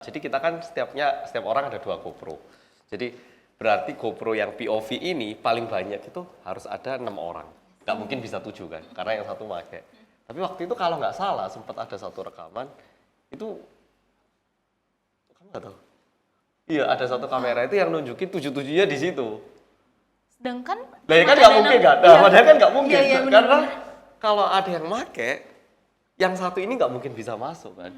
Jadi kita kan setiap orang ada 2 GoPro. Jadi berarti GoPro yang POV ini paling banyak itu harus ada 6 orang. Nggak mungkin bisa 7 kan, karena yang satu pakai. Tapi waktu itu kalau nggak salah sempat ada satu rekaman itu kamu nggak tahu? Iya, ada satu kamera itu yang nunjukin 7-7-nya di situ. Sedangkan Lah ya kan nggak mungkin kan? Nah, padahal kan nggak mungkin. Iya, Karena kalau ada yang make, yang satu ini nggak mungkin bisa masuk kan.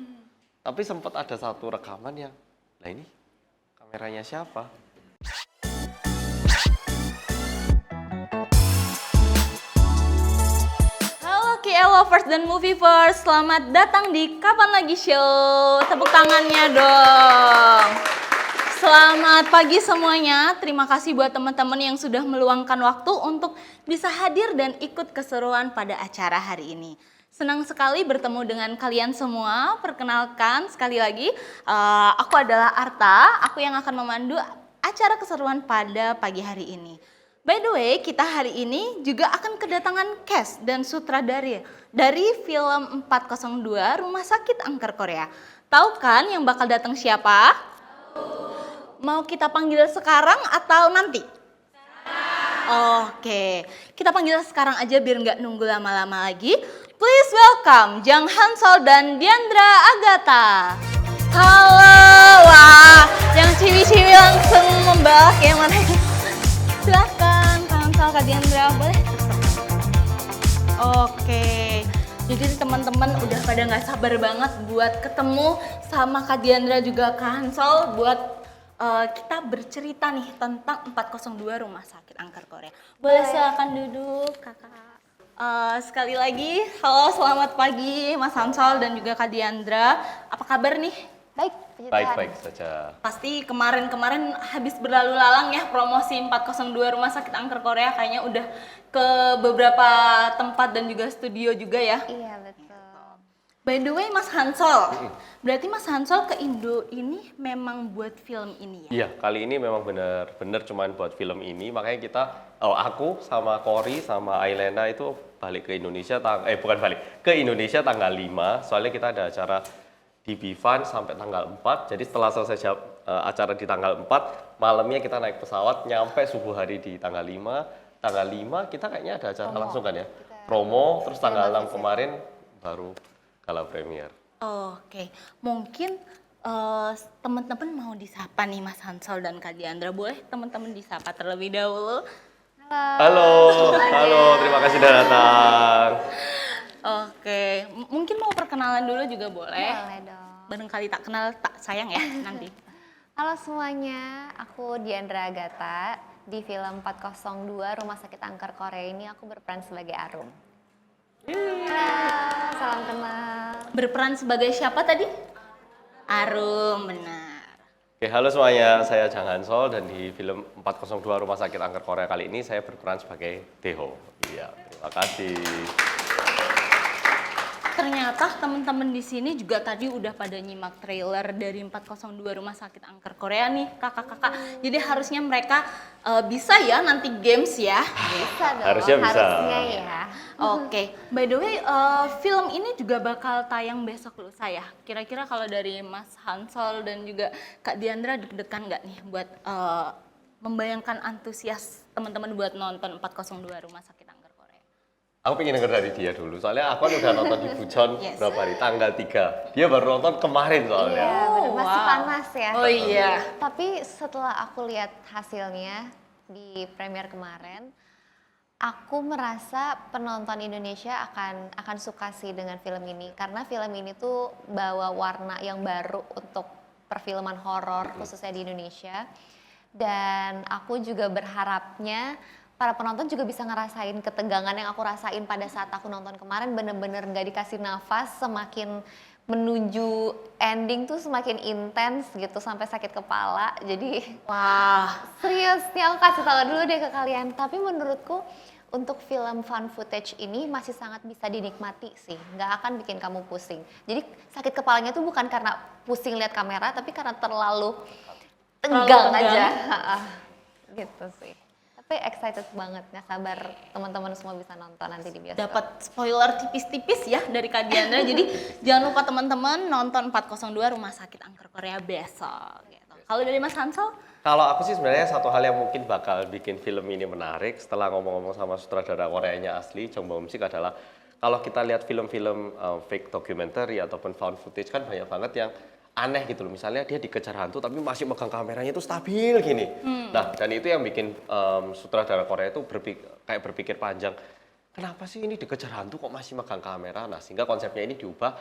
Tapi sempat ada satu rekaman yang, nah ini kameranya siapa? Halo KL lovers dan movieverse, selamat datang di Kapan Lagi Show. Tepuk tangannya dong. Selamat pagi semuanya. Terima kasih buat teman-teman yang sudah meluangkan waktu untuk bisa hadir dan ikut keseruan pada acara hari ini. Senang sekali bertemu dengan kalian semua. Perkenalkan sekali lagi, aku adalah Arta. Aku yang akan memandu acara keseruan pada pagi hari ini. By the way, kita hari ini juga akan kedatangan cast dan sutradara dari film 402 Rumah Sakit Angker Korea. Tahu kan yang bakal datang siapa? Mau kita panggil sekarang atau nanti? Oke, kita panggil sekarang aja biar nggak nunggu lama-lama lagi. Please welcome Jang Hansol dan Diandra Agatha. Halo, wah, yang ciwi-ciwi langsung membahas yang mana? Silahkan, Kak Hansol, Kak Diandra, boleh? Oke, jadi teman-teman udah pada nggak sabar banget buat ketemu sama Kak Diandra juga Kak Hansol buat kita bercerita nih tentang 402 Rumah Sakit Angker Korea. Boleh silakan duduk, Kakak. Sekali lagi, halo, selamat pagi Mas Hansol dan juga Kak Diandra. Apa kabar nih? Baik, puji Tuhan. Baik-baik saja. Pasti kemarin habis berlalu lalang ya promosi 402 Rumah Sakit Angker Korea, kayaknya udah ke beberapa tempat dan juga studio juga ya. Iya, betul. By the way, Mas Hansol, berarti Mas Hansol ke Indo ini memang buat film ini ya? Iya, kali ini memang benar-benar cuman buat film ini. Makanya kita, aku sama Cory sama Ailena itu balik ke Indonesia, bukan balik, ke Indonesia tanggal 5. Soalnya kita ada acara di Bifan sampai tanggal 4. Jadi setelah selesai acara di tanggal 4, malamnya kita naik pesawat, nyampe subuh hari di tanggal 5. Tanggal 5 kita kayaknya ada acara langsung kan ya? Promo, terus tanggal 6 kemarin baru gala premier. Oke, mungkin teman-teman mau disapa nih Mas Hansol dan Kak Diandra. Boleh teman-teman disapa terlebih dahulu? Halo, terima kasih sudah datang. Oke, mungkin mau perkenalan dulu juga boleh. Boleh dong. Barangkali tak kenal tak sayang ya nanti. Halo semuanya, aku Diandra Agatha. Di film 402 Rumah Sakit Angker Korea ini aku berperan sebagai Arum. Halo, salam kenal. Berperan sebagai siapa tadi? Arum, benar. Oke, halo semuanya, saya Jang Hansol dan di film 402 Rumah Sakit Angker Korea kali ini saya berperan sebagai Deho. Iya, terima kasih. Ternyata teman-teman di sini juga tadi udah pada nyimak trailer dari 402 Rumah Sakit Angker Korea nih, kakak-kakak. Jadi harusnya mereka bisa ya nanti games ya. Bisa dong, Harusnya bisa. harusnya ya. Oke, by the way, film ini juga bakal tayang besok lusa ya. Kira-kira kalau dari Mas Hansol dan juga Kak Diandra deg-degan nggak nih buat membayangkan antusias teman-teman buat nonton 402 Rumah Sakit Angker Korea? Aku pengen denger dari dia dulu, soalnya aku kan udah nonton di Bucon berapa hari, tanggal 3. Dia baru nonton kemarin soalnya. Iya, bener, masih wow. panas ya. Oh iya. Tapi setelah aku lihat hasilnya di premier kemarin, aku merasa penonton Indonesia akan suka sih dengan film ini. Karena film ini tuh bawa warna yang baru untuk perfilman horor khususnya di Indonesia. Dan aku juga berharapnya para penonton juga bisa ngerasain ketegangan yang aku rasain pada saat aku nonton kemarin, bener-bener gak dikasih nafas, semakin menuju ending tuh semakin intens gitu sampai sakit kepala. Jadi Wah, serius nih aku kasih tahu dulu deh ke kalian. Tapi menurutku untuk film fun footage ini masih sangat bisa dinikmati sih, nggak akan bikin kamu pusing. Jadi sakit kepalanya tuh bukan karena pusing lihat kamera, tapi karena terlalu tegang aja. Gitu sih. Tapi Tapi excited banget, nggak sabar teman-teman semua bisa nonton nanti di bioskop. Dapat spoiler tipis-tipis ya dari Kak Diandra. Jadi jangan lupa teman-teman nonton 402 Rumah Sakit Angker Korea besok. Gitu. Kalau dari Mas Hansol? Kalau aku sih sebenarnya satu hal yang mungkin bakal bikin film ini menarik setelah ngomong-ngomong sama sutradara Koreanya asli Jong Bum-sik adalah kalau kita lihat film-film fake documentary ataupun found footage kan banyak banget yang aneh gitu loh. Misalnya dia dikejar hantu tapi masih megang kameranya itu stabil gini. Nah, dan itu yang bikin sutradara Korea itu kayak berpikir panjang. Kenapa sih ini dikejar hantu kok masih megang kamera? Nah, sehingga konsepnya ini diubah,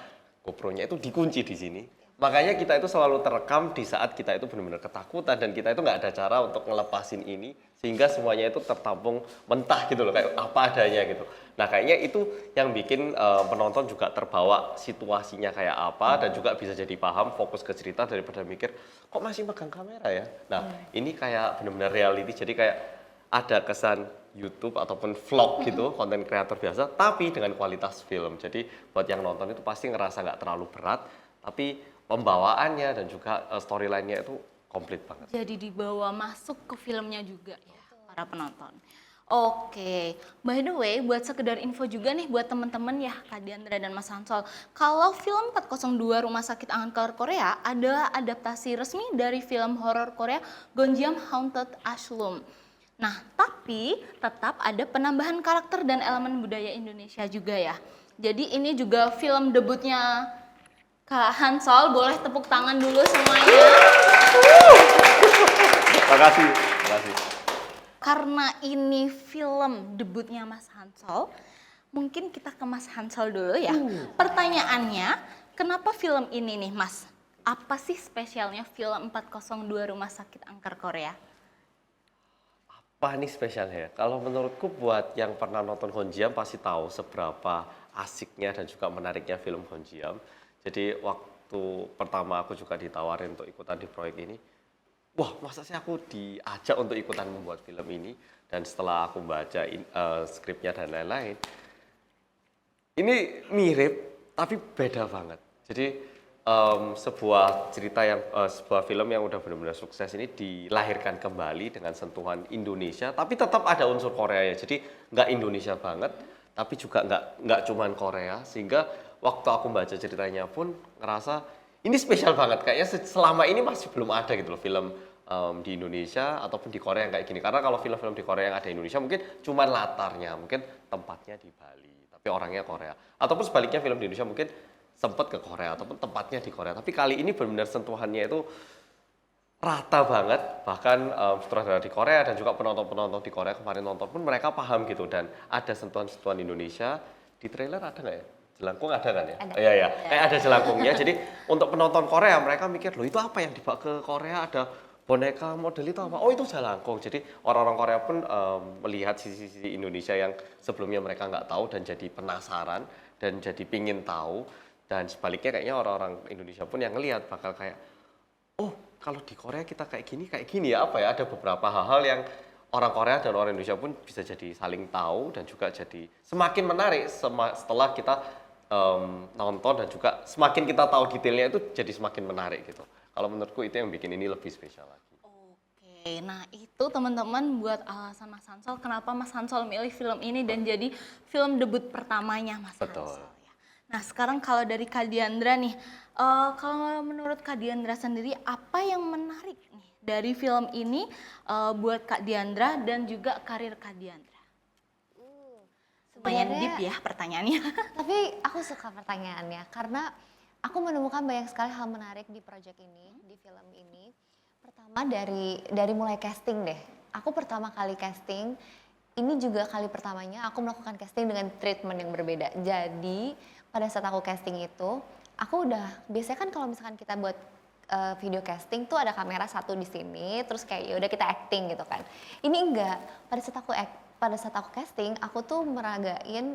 GoPro-nya itu dikunci di sini. Makanya kita itu selalu terekam di saat kita itu benar-benar ketakutan dan kita itu nggak ada cara untuk ngelepasin ini sehingga semuanya itu tertampung mentah gitu loh, kayak apa adanya gitu. Nah, kayaknya itu yang bikin penonton juga terbawa situasinya kayak apa dan juga bisa jadi paham fokus ke cerita daripada mikir kok masih megang kamera ya. Nah, ini kayak benar-benar reality, jadi kayak ada kesan YouTube ataupun vlog gitu, konten kreator biasa tapi dengan kualitas film. Jadi buat yang nonton itu pasti ngerasa nggak terlalu berat tapi pembawaannya dan juga storyline-nya itu komplit banget. Jadi dibawa masuk ke filmnya juga ya para penonton. Oke, by the way, buat sekedar info juga nih buat teman-teman ya Kak Diandra dan Mas Hansol. Kalau film 402 Rumah Sakit Angker Korea adalah adaptasi resmi dari film horor Korea Gonjiam Haunted Asylum. Nah, tapi tetap ada penambahan karakter dan elemen budaya Indonesia juga ya. Jadi ini juga film debutnya Kak Hansol, boleh tepuk tangan dulu semuanya. Makasih. Karena ini film debutnya Mas Hansol, mungkin kita ke Mas Hansol dulu ya. Pertanyaannya, kenapa film ini nih Mas? Apa sih spesialnya film 402 Rumah Sakit Angker Korea? Apa nih spesialnya? Kalau menurutku buat yang pernah nonton Gonjiam pasti tahu seberapa asiknya dan juga menariknya film Gonjiam. Jadi waktu pertama aku juga ditawarin untuk ikutan di proyek ini, wah masa sih aku diajak untuk ikutan membuat film ini, dan setelah aku baca skripnya dan lain-lain, ini mirip tapi beda banget. Jadi sebuah cerita sebuah film yang udah benar-benar sukses ini dilahirkan kembali dengan sentuhan Indonesia, tapi tetap ada unsur Korea ya. Jadi nggak Indonesia banget, tapi juga nggak cuman Korea, sehingga waktu aku baca ceritanya pun ngerasa ini spesial banget. Kayaknya selama ini masih belum ada gitu loh film di Indonesia ataupun di Korea yang kayak gini. Karena kalau film-film di Korea yang ada di Indonesia mungkin cuma latarnya, mungkin tempatnya di Bali, tapi orangnya Korea. Ataupun sebaliknya film di Indonesia mungkin sempat ke Korea ataupun tempatnya di Korea. Tapi kali ini benar-benar sentuhannya itu rata banget. Bahkan sutradara di Korea dan juga penonton-penonton di Korea kemarin nonton pun mereka paham gitu. Dan ada sentuhan-sentuhan Indonesia. Di trailer ada nggak ya? Jelangkung ada kan ya? Ada. Iya, ya. Kayak ada jelangkungnya. Jadi untuk penonton Korea mereka mikir, loh itu apa yang dibawa ke Korea, ada boneka model itu apa? Oh itu jelangkung. Jadi orang-orang Korea pun melihat sisi-sisi Indonesia yang sebelumnya mereka nggak tahu dan jadi penasaran dan jadi pingin tahu. Dan sebaliknya kayaknya orang-orang Indonesia pun yang ngelihat bakal kayak, oh kalau di Korea kita kayak gini ya apa ya? Ada beberapa hal-hal yang orang Korea dan orang Indonesia pun bisa jadi saling tahu dan juga jadi semakin menarik setelah kita nonton, dan juga semakin kita tahu detailnya itu jadi semakin menarik gitu. Kalau menurutku itu yang bikin ini lebih spesial lagi. Oke, nah itu teman-teman buat alasan Mas Hansol kenapa Mas Hansol milih film ini dan jadi film debut pertamanya Mas Betul. Hansol. Ya. Nah sekarang kalau dari Kak Diandra nih, kalau menurut Kak Diandra sendiri apa yang menarik nih dari film ini buat Kak Diandra dan juga karir Kak Diandra? Lumayan deep ya pertanyaannya. Tapi aku suka pertanyaannya karena aku menemukan banyak sekali hal menarik di project ini, di film ini. Pertama dari mulai casting deh. Aku pertama kali casting, ini juga kali pertamanya aku melakukan casting dengan treatment yang berbeda. Jadi pada saat aku casting itu, aku biasanya kan kalau misalkan kita buat video casting tuh ada kamera satu di sini, terus kayak ya udah kita acting gitu kan. Ini enggak. Pada saat aku casting, aku tuh meragain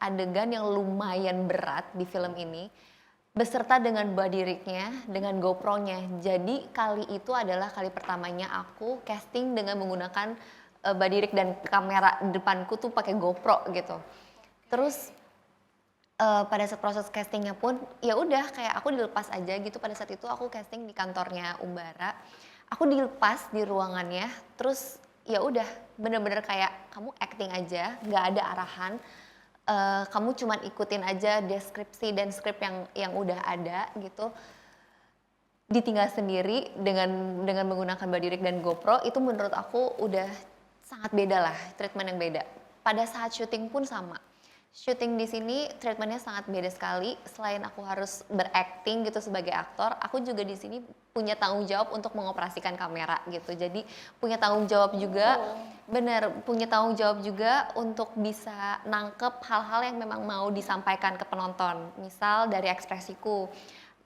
adegan yang lumayan berat di film ini, beserta dengan body rig-nya, dengan GoPro-nya. Jadi kali itu adalah kali pertamanya aku casting dengan menggunakan body rig dan kamera depanku tuh pakai GoPro gitu. Terus pada saat proses castingnya pun ya udah kayak aku dilepas aja gitu. Pada saat itu aku casting di kantornya Umbara. Aku dilepas di ruangannya, terus ya udah bener-bener kayak kamu acting aja, nggak ada arahan. Kamu cuman ikutin aja deskripsi dan skrip yang udah ada gitu. Ditinggal sendiri dengan menggunakan body rig dan GoPro, itu menurut aku udah sangat beda lah, treatment yang beda. Pada saat syuting pun sama. Syuting di sini treatmentnya sangat beda sekali. Selain aku harus berakting gitu sebagai aktor, aku juga di sini punya tanggung jawab untuk mengoperasikan kamera gitu. Jadi punya tanggung jawab juga, punya tanggung jawab juga untuk bisa nangkep hal-hal yang memang mau disampaikan ke penonton. Misal dari ekspresiku.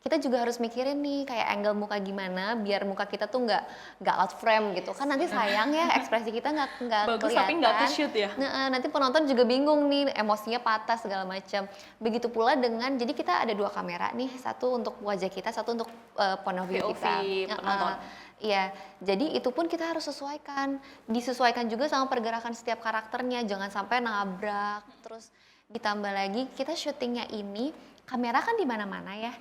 Kita juga harus mikirin nih kayak angle muka gimana biar muka kita tuh nggak out frame gitu kan, nanti sayang ya ekspresi kita nggak Bagus kelihatan. tapi nggak ke-shoot ya. Nah, nanti penonton juga bingung nih, emosinya patah segala macam. Begitu pula dengan, jadi kita ada 2 kamera nih, satu untuk wajah kita, satu untuk point of view POV kita. penonton. Iya, jadi itu pun kita harus sesuaikan, disesuaikan juga sama pergerakan setiap karakternya, jangan sampai nabrak. Terus ditambah lagi kita syutingnya ini kamera kan di mana-mana ya.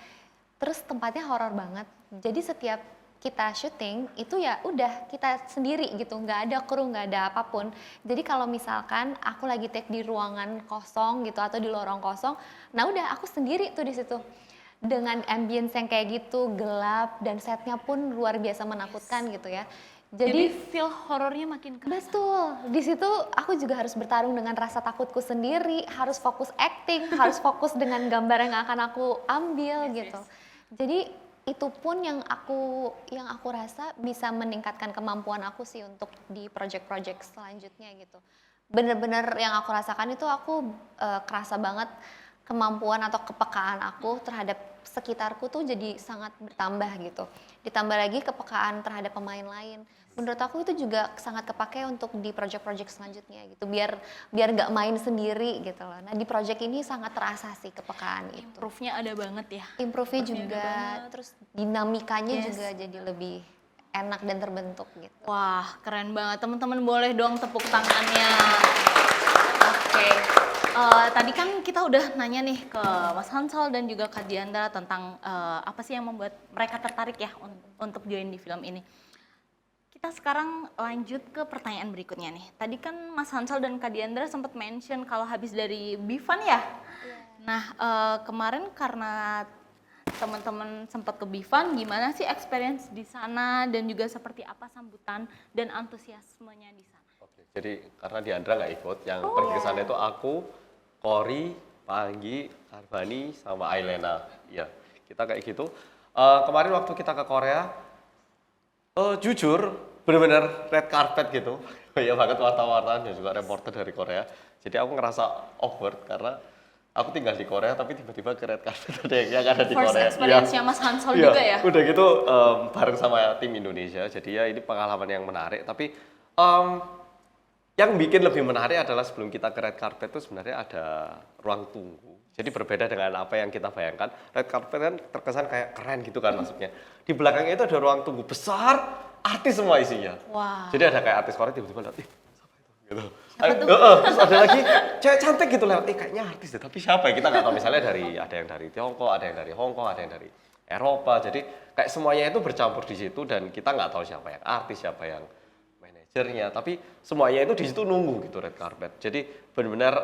Terus tempatnya horor banget. Jadi setiap kita syuting itu ya udah kita sendiri gitu, nggak ada kru, nggak ada apapun. Jadi kalau misalkan aku lagi take di ruangan kosong gitu atau di lorong kosong, nah udah aku sendiri tuh di situ. Dengan ambience yang kayak gitu, gelap dan setnya pun luar biasa menakutkan gitu ya. Jadi feel horornya makin kerasa. Betul, di situ aku juga harus bertarung dengan rasa takutku sendiri, harus fokus acting, harus fokus dengan gambar yang akan aku ambil gitu. Jadi itu pun yang aku rasa bisa meningkatkan kemampuan aku sih untuk di project-project selanjutnya gitu. Bener-bener yang aku rasakan itu aku kerasa banget kemampuan atau kepekaan aku terhadap sekitarku tuh jadi sangat bertambah gitu. Ditambah lagi kepekaan terhadap pemain lain. Menurut aku itu juga sangat kepake untuk di project-project selanjutnya gitu. Biar nggak main sendiri gitu loh. Nah di project ini sangat terasa sih kepekaan itu. Improve-nya ada banget ya. Improve-nya Improve-nya juga, ada banget. terus dinamikanya Yes. juga jadi lebih enak dan terbentuk gitu. Wah, keren banget. Teman-teman boleh dong tepuk tangannya. Oke. Tadi kan kita udah nanya nih ke Mas Hansol dan juga Kak Diandra tentang apa sih yang membuat mereka tertarik ya untuk join di film ini. Kita sekarang lanjut ke pertanyaan berikutnya nih. Tadi kan Mas Hansol dan Kak Diandra sempat mention kalau habis dari Bifan ya. Nah, kemarin karena teman-teman sempat ke Bifan, gimana sih experience di sana dan juga seperti apa sambutan dan antusiasmenya di sana? Oke, jadi karena Diandra nggak ikut, yang pergi ke sana itu aku, Kori, Pak Anggi, Arbani, sama Ailena. Ya, kita kayak gitu. Kemarin waktu kita ke Korea, jujur bener-bener red carpet gitu. Banyak banget wartawan dan juga reporter dari Korea. Jadi aku ngerasa awkward karena aku tinggal di Korea tapi tiba-tiba ke red carpet ada yang ada di First Korea. experience-nya Mas Hansol juga ya? Udah gitu bareng sama tim Indonesia. Jadi ya ini pengalaman yang menarik. Tapi yang bikin lebih menarik adalah sebelum kita ke red carpet itu sebenarnya ada ruang tunggu. Jadi berbeda dengan apa yang kita bayangkan. Red carpet kan terkesan kayak keren gitu kan maksudnya. Di belakangnya itu ada ruang tunggu besar, artis semua isinya. Wah. Jadi ada kayak artis Korea tiba-tiba lihat, siapa itu? Gitu. Terus ada lagi cewek cantik gitu lewat, kayaknya artis deh, tapi siapa ya? Kita nggak tahu, misalnya ada yang dari Tiongkok, ada yang dari Hong Kong, ada yang dari Eropa. Jadi kayak semuanya itu bercampur di situ dan kita nggak tahu siapa yang artis, siapa yang manajernya. Tapi semuanya itu di situ nunggu gitu red carpet. Jadi benar-benar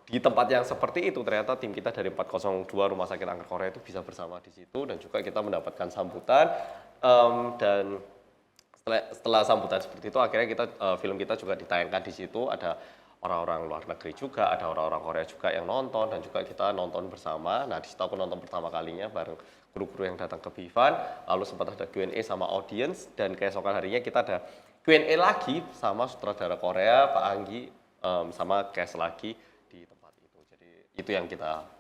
di tempat yang seperti itu ternyata tim kita dari 402 Rumah Sakit Kanker Korea itu bisa bersama di situ dan juga kita mendapatkan sambutan dan setelah sambutan seperti itu akhirnya film kita juga ditayangkan di situ. Ada orang-orang luar negeri juga, ada orang-orang Korea juga yang nonton dan juga kita nonton bersama. Nah di situ aku nonton pertama kalinya bareng kru-kru yang datang ke Bifan, lalu sempat ada Q&A sama audience dan keesokan harinya kita ada Q&A lagi sama sutradara Korea, Pak Anggi, sama cast lagi di tempat itu. Jadi itu yang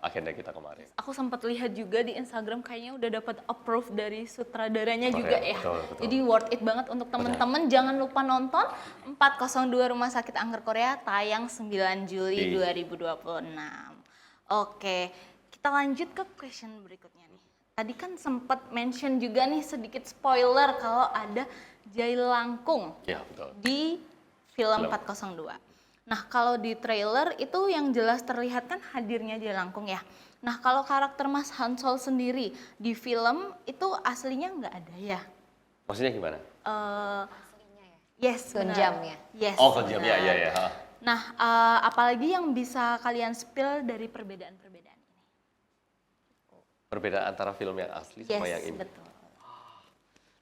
agenda kita kemarin. Aku sempat lihat juga di Instagram kayaknya udah dapat approve dari sutradaranya juga ya. Betul. Jadi worth it banget untuk teman-teman. Jangan lupa nonton 402 Rumah Sakit Angker Korea tayang 9 Juli 2026. Oke, kita lanjut ke question berikutnya nih. Tadi kan sempat mention juga nih sedikit spoiler kalau ada Jailangkung Ya, betul. di film 402. Nah, kalau di trailer itu yang jelas terlihat kan hadirnya Jailangkung ya. Nah, kalau karakter Mas Hansol sendiri di film itu aslinya nggak ada ya? Maksudnya gimana? Aslinya ya. Yes, benar. Gonjam ya. Yes. Oh, kejam ya, benar. ya. Nah, apalagi yang bisa kalian spill dari perbedaan-perbedaan ini? Perbedaan antara film yang asli Yes, sama yang ini. betul.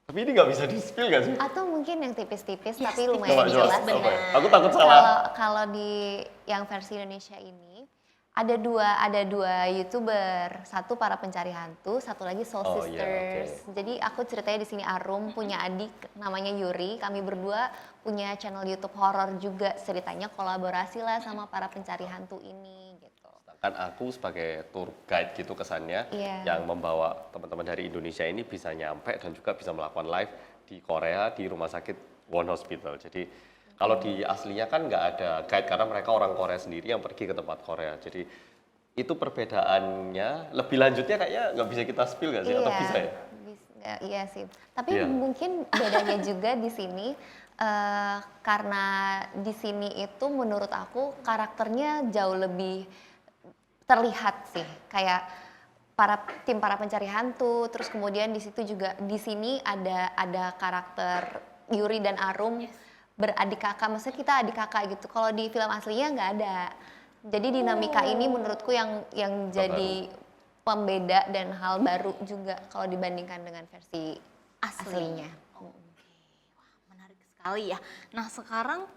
Tapi ini nggak bisa di-spill nggak sih? Atau mungkin yang tipis-tipis Yes, tapi tipis. lumayan Coba, jelas. coba. benar. Aku takut salah. Kalau di yang versi Indonesia ini ada dua YouTuber, satu para pencari hantu, satu lagi Soul Oh, iya, Sisters. Jadi aku ceritanya di sini Arum punya adik namanya Yuri, kami berdua punya channel YouTube horor juga, ceritanya kolaborasi lah sama para pencari hantu ini gitu. Kan aku sebagai tour guide gitu kesannya, Iya. yang membawa teman-teman dari Indonesia ini bisa nyampe dan juga bisa melakukan live di Korea di rumah sakit One Hospital. Jadi kalau di aslinya kan nggak ada guide karena mereka orang Korea sendiri yang pergi ke tempat Korea. Jadi itu perbedaannya. Lebih lanjutnya kayaknya nggak bisa kita spill nggak sih? Atau bisa ya? Iya sih. Tapi Iya. mungkin bedanya juga di sini karena di sini itu menurut aku karakternya jauh lebih terlihat sih, kayak tim para pencari hantu, terus kemudian di situ juga di sini ada karakter Yuri dan Arum beradik kakak, maksudnya kita adik kakak gitu. Kalau di film aslinya nggak ada. Jadi dinamika ini menurutku yang jadi pembeda dan hal baru juga kalau dibandingkan dengan versi aslinya. Oke, wah menarik sekali ya. Nah sekarang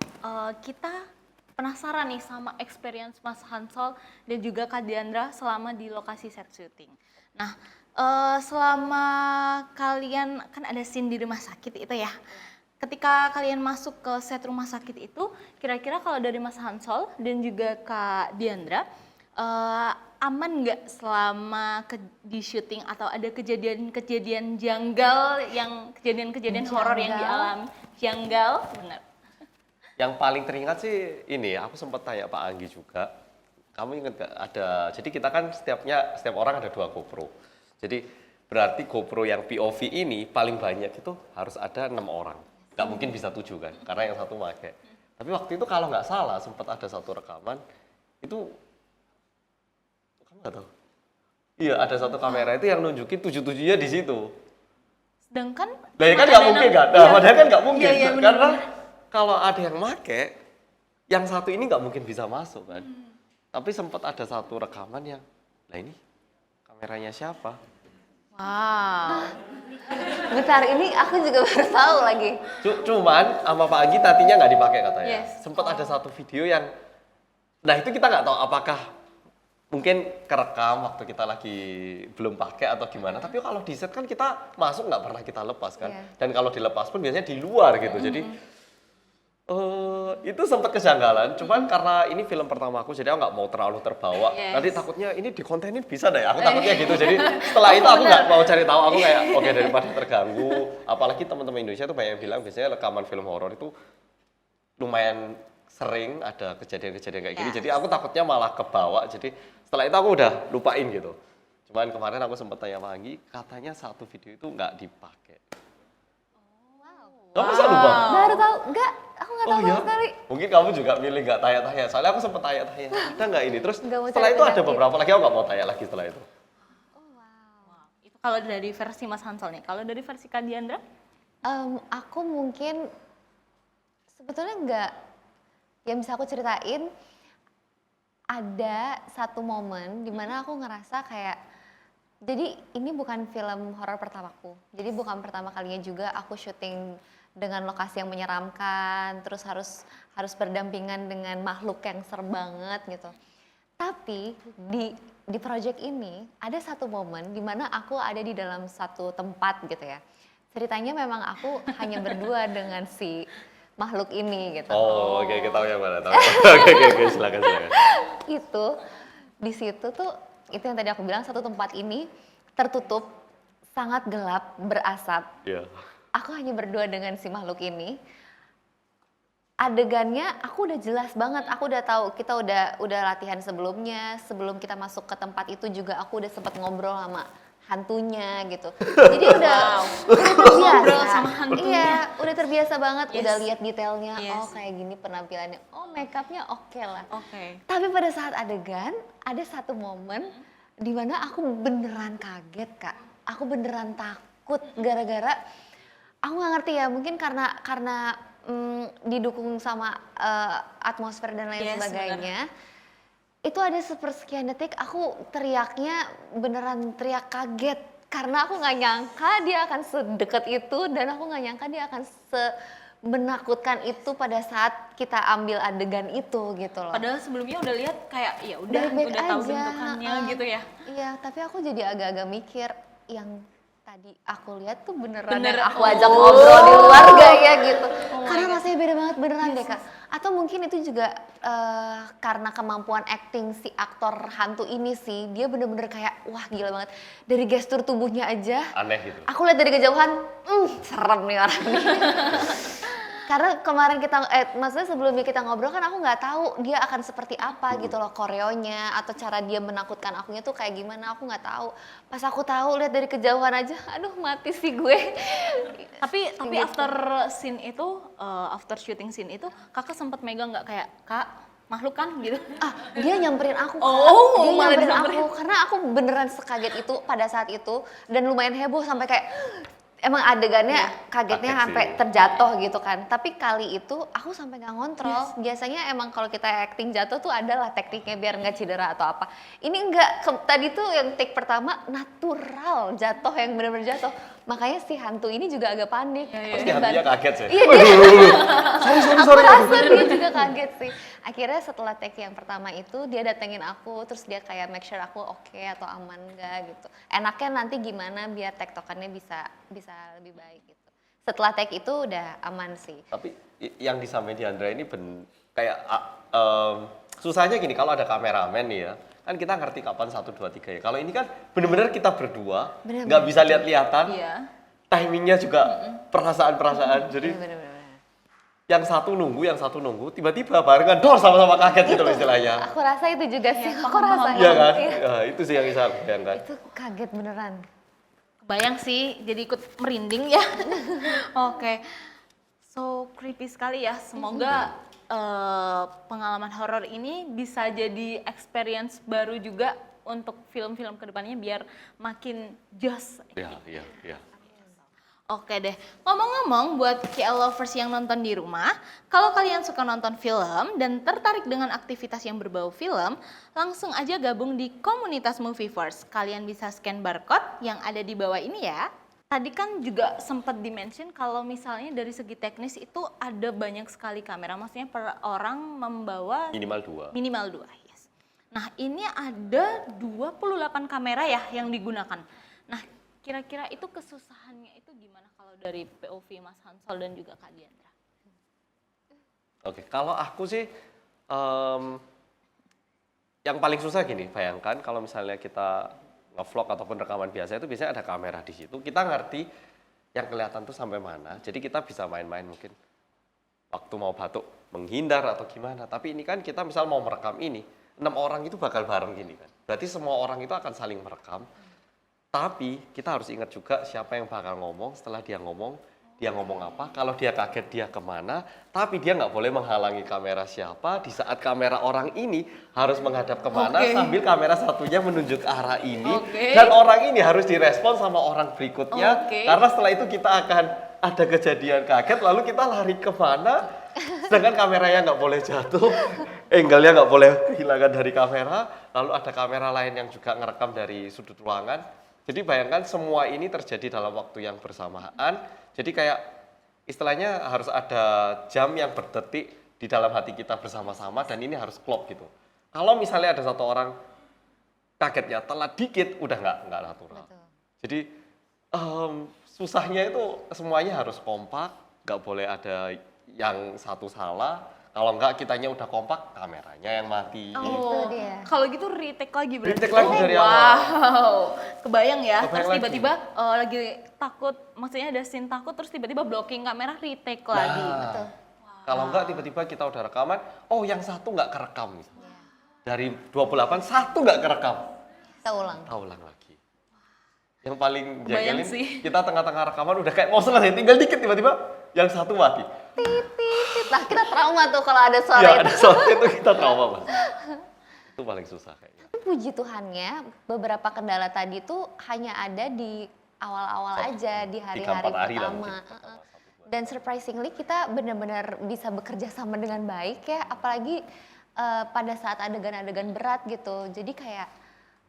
kita penasaran nih sama experience Mas Hansol dan juga Kak Diandra selama di lokasi set syuting. Nah selama kalian kan ada scene di rumah sakit itu ya. Ketika kalian masuk ke set rumah sakit itu, kira-kira kalau dari Mas Hansol dan juga Kak Diandra, aman nggak selama di syuting atau ada kejadian-kejadian janggal, kejadian-kejadian horor yang dialami? Janggal, benar. Yang paling teringat sih ini, aku sempat tanya Pak Anggi juga. Kamu ingat nggak ada? Jadi kita kan setiap orang ada 2 GoPro. Jadi berarti GoPro yang POV ini paling banyak itu harus ada 6 orang. Nggak mungkin bisa 7 kan, karena yang satu pakai. Tapi waktu itu kalau nggak salah sempat ada satu rekaman itu, kamu nggak tahu? Iya, ada satu kamera itu yang nunjukin 7-7-nya di situ. Sedangkan Nah, ya kan nggak mungkin kan? Nah, iya. padahal kan nggak mungkin. Iya, Karena benar-benar. kalau ada yang make, yang satu ini nggak mungkin bisa masuk kan. Tapi sempat ada satu rekaman yang, nah ini kameranya siapa? Wow. Bentar, ini aku juga baru tahu lagi. Cuman sama Pak Anggi nantinya nggak dipakai katanya. Yes. Sempat ada satu video yang, nah itu kita nggak tahu apakah mungkin kerekam waktu kita lagi belum pakai atau gimana. Tapi kalau di set kan kita masuk nggak pernah kita lepas kan. Iya. Dan kalau dilepas pun biasanya di luar gitu. Jadi itu sempat kejanggalan. Cuman karena ini film pertama aku, jadi aku nggak mau terlalu terbawa. Yes. Nanti takutnya ini dikontenin bisa deh. Aku takutnya gitu. Jadi setelah itu aku nggak mau cari tahu. Aku kayak oke, daripada terganggu. Apalagi teman-teman Indonesia tuh banyak yang bilang biasanya rekaman film horor itu lumayan sering ada kejadian-kejadian kayak gini. Yes. Jadi aku takutnya malah kebawa. Jadi setelah itu aku udah lupain gitu. Cuman kemarin aku sempat tanya Pak Anggi, katanya satu video itu nggak dipakai. Kamu bisa lupa? Baru tahu, enggak, aku nggak tahu sama sekali. Mungkin kamu juga milih nggak tanya-tanya. Soalnya aku sempat tanya-tanya, ada nggak ini? Terus Nggak mau setelah cari itu ada penyakit. beberapa lagi, aku nggak mau tanya lagi setelah itu. Wow. Itu kalau dari versi Mas Hansol nih. Kalau dari versi Kak Diandra? Aku mungkin sebetulnya nggak, yang bisa aku ceritain ada satu momen di mana aku ngerasa kayak, jadi ini bukan film horor pertamaku, jadi bukan pertama kalinya juga aku syuting dengan lokasi yang menyeramkan, terus harus berdampingan dengan makhluk yang serem banget gitu. Tapi di project ini ada satu momen di mana aku ada di dalam satu tempat gitu ya. Ceritanya memang aku hanya berdua dengan si makhluk ini gitu. Oh, oke, kita tahu yang mana. Tahu. Oke, silakan. Itu di situ tuh itu yang tadi aku bilang, satu tempat ini tertutup, sangat gelap, berasap. Iya. Aku hanya berdua dengan si makhluk ini. Adegannya aku udah jelas banget, aku udah tahu, kita udah latihan sebelumnya, sebelum kita masuk ke tempat itu juga aku udah sempat ngobrol sama hantunya gitu. Jadi udah terbiasa. Ngobrol sama hantunya. Iya, udah terbiasa banget, Yes. udah lihat detailnya. Yes. Oh, kayak gini penampilannya. Oh, make upnya oke lah. Oke. Tapi pada saat adegan, ada satu momen di mana aku beneran kaget, Kak. Aku beneran takut gara-gara aku nggak ngerti ya, mungkin karena didukung sama atmosfer dan lain Yes, sebagainya. Itu ada sepersekian detik aku teriaknya beneran teriak kaget karena aku nggak nyangka dia akan sedekat itu dan aku nggak nyangka dia akan menakutkan itu pada saat kita ambil adegan itu gitu loh. Padahal sebelumnya udah lihat kayak ya udah Baik-baik udah tahu aja, bentukannya gitu ya. Iya, tapi aku jadi agak-agak mikir yang tadi aku lihat tuh beneran Bener, yang aku oh. ajak ngobrol di luar gak ya gitu. Oh my Karena God. rasanya beda banget beneran deh Kak. Atau mungkin itu juga karena kemampuan acting si aktor hantu ini sih. Dia bener-bener kayak wah gila banget. Dari gestur tubuhnya aja. Aneh gitu. Aku lihat dari kejauhan, serem nih orang ini. Karena kemarin kita, maksudnya sebelumnya kita ngobrol kan aku nggak tahu dia akan seperti apa gitu loh koreonya atau cara dia menakutkan akunya tuh kayak gimana aku nggak tahu. Pas aku tahu lihat dari kejauhan aja, aduh mati sih gue. Tapi Gitu. after scene itu, after shooting scene itu, kakak sempat megang nggak kayak kak makhluk kan gitu? Dia nyamperin aku Kak. Oh, Dia malah nyamperin disamperin. aku karena aku beneran sekaget itu pada saat itu dan lumayan heboh sampai kayak emang adegannya kagetnya kaget sampai sih. terjatuh gitu kan. Tapi kali itu aku sampai nggak ngontrol. Biasanya emang kalau kita acting jatuh tuh adalah tekniknya biar nggak cedera atau apa. Ini enggak. Tadi tuh yang take pertama natural jatuh yang benar-benar jatuh. Makanya si hantu ini juga agak panik. Iya, Pasti hantunya kaget sih. Iya dia. Aku sorry. rasa dia juga kaget sih. Akhirnya setelah take yang pertama itu dia datengin aku, terus dia kayak make sure aku oke atau aman enggak gitu. Enaknya nanti gimana biar tektokannya bisa lebih baik gitu. Setelah take itu udah aman sih. Tapi yang disampaikan Diandra ini kayak susahnya gini kalau ada kameramen nih ya. Kan kita ngerti kapan 1, 2, 3 ya. Kalau ini kan bener-bener kita berdua, Bener-bener. nggak bisa lihat-lihatan. Iya. Timingnya juga perasaan-perasaan. Jadi Bener-bener. yang satu nunggu, tiba-tiba barengan dor sama-sama kaget gitu loh istilahnya. Aku rasa itu juga sih. Iya, Aku paham, rasa. Iya kan? Iya. Ya, itu sih yang bisa aku bayangkan. Itu kaget beneran. Kebayang sih, jadi ikut merinding ya. Oke, so creepy sekali ya. Semoga pengalaman horor ini bisa jadi experience baru juga untuk film-film kedepannya biar makin joss. Iya. Oke deh, ngomong-ngomong buat KL lovers yang nonton di rumah, kalau kalian suka nonton film dan tertarik dengan aktivitas yang berbau film, langsung aja gabung di komunitas Movieverse. Kalian bisa scan barcode yang ada di bawah ini ya. Tadi kan juga sempat di-mention kalau misalnya dari segi teknis itu ada banyak sekali kamera, maksudnya per orang membawa Minimal 2. yes. Nah ini ada 28 kamera ya yang digunakan. Nah kira-kira itu kesusahannya itu gimana kalau dari POV Mas Hansol dan juga Kak Diandra? Oke, kalau aku sih yang paling susah gini, bayangkan kalau misalnya kita nge-vlog ataupun rekaman biasa itu biasanya ada kamera di situ. Kita ngerti yang kelihatan tuh sampai mana. Jadi kita bisa main-main mungkin waktu mau batuk menghindar atau gimana. Tapi ini kan kita misal mau merekam ini, 6 orang itu bakal bareng gini kan. Berarti semua orang itu akan saling merekam. Tapi kita harus ingat juga siapa yang bakal ngomong, setelah dia ngomong apa, kalau dia kaget dia kemana, tapi dia nggak boleh menghalangi kamera siapa, di saat kamera orang ini harus menghadap kemana, Oke. sambil kamera satunya menunjuk arah ini, Oke. dan orang ini harus direspon sama orang berikutnya, Oke. karena setelah itu kita akan ada kejadian kaget, lalu kita lari kemana, sedangkan kameranya nggak boleh jatuh, angle-nya nggak boleh kehilangan dari kamera, lalu ada kamera lain yang juga ngerekam dari sudut ruangan. Jadi bayangkan semua ini terjadi dalam waktu yang bersamaan. Jadi kayak istilahnya harus ada jam yang berdetik di dalam hati kita bersama-sama dan ini harus klop gitu. Kalau misalnya ada satu orang kagetnya telat dikit, udah nggak natural. Betul. Jadi susahnya itu semuanya harus kompak, nggak boleh ada yang satu salah. Kalau enggak kitanya udah kompak, kameranya yang mati. Itu dia. Kalau gitu retake lagi berarti. Retake lagi dari awal. Wow, kebayang ya. Kebayang Terus lagi. tiba-tiba lagi takut, maksudnya ada scene takut, terus tiba-tiba blocking kamera retake lagi. Betul. Kalau enggak tiba-tiba kita udah rekaman, oh yang satu nggak kerekam. Misalnya. Dari 28, satu nggak kerekam. Kita ulang. Kita ulang lagi. Yang paling Kebayang jengkelin, sih. kita tengah-tengah rekaman udah kayak mau selesai, tinggal dikit tiba-tiba yang satu mati. Titit. Lah kita trauma tuh kalau ada suara Ya itu. ada soal itu kita trauma Mas. Itu paling susah kayaknya. Tapi puji Tuhannya beberapa kendala tadi tuh hanya ada di awal-awal aja di hari-hari 3-4 hari lah pertama. mungkin. Pertama, 1-2 hari. Dan surprisingly kita benar-benar bisa bekerja sama dengan baik ya, apalagi pada saat adegan-adegan berat gitu. Jadi kayak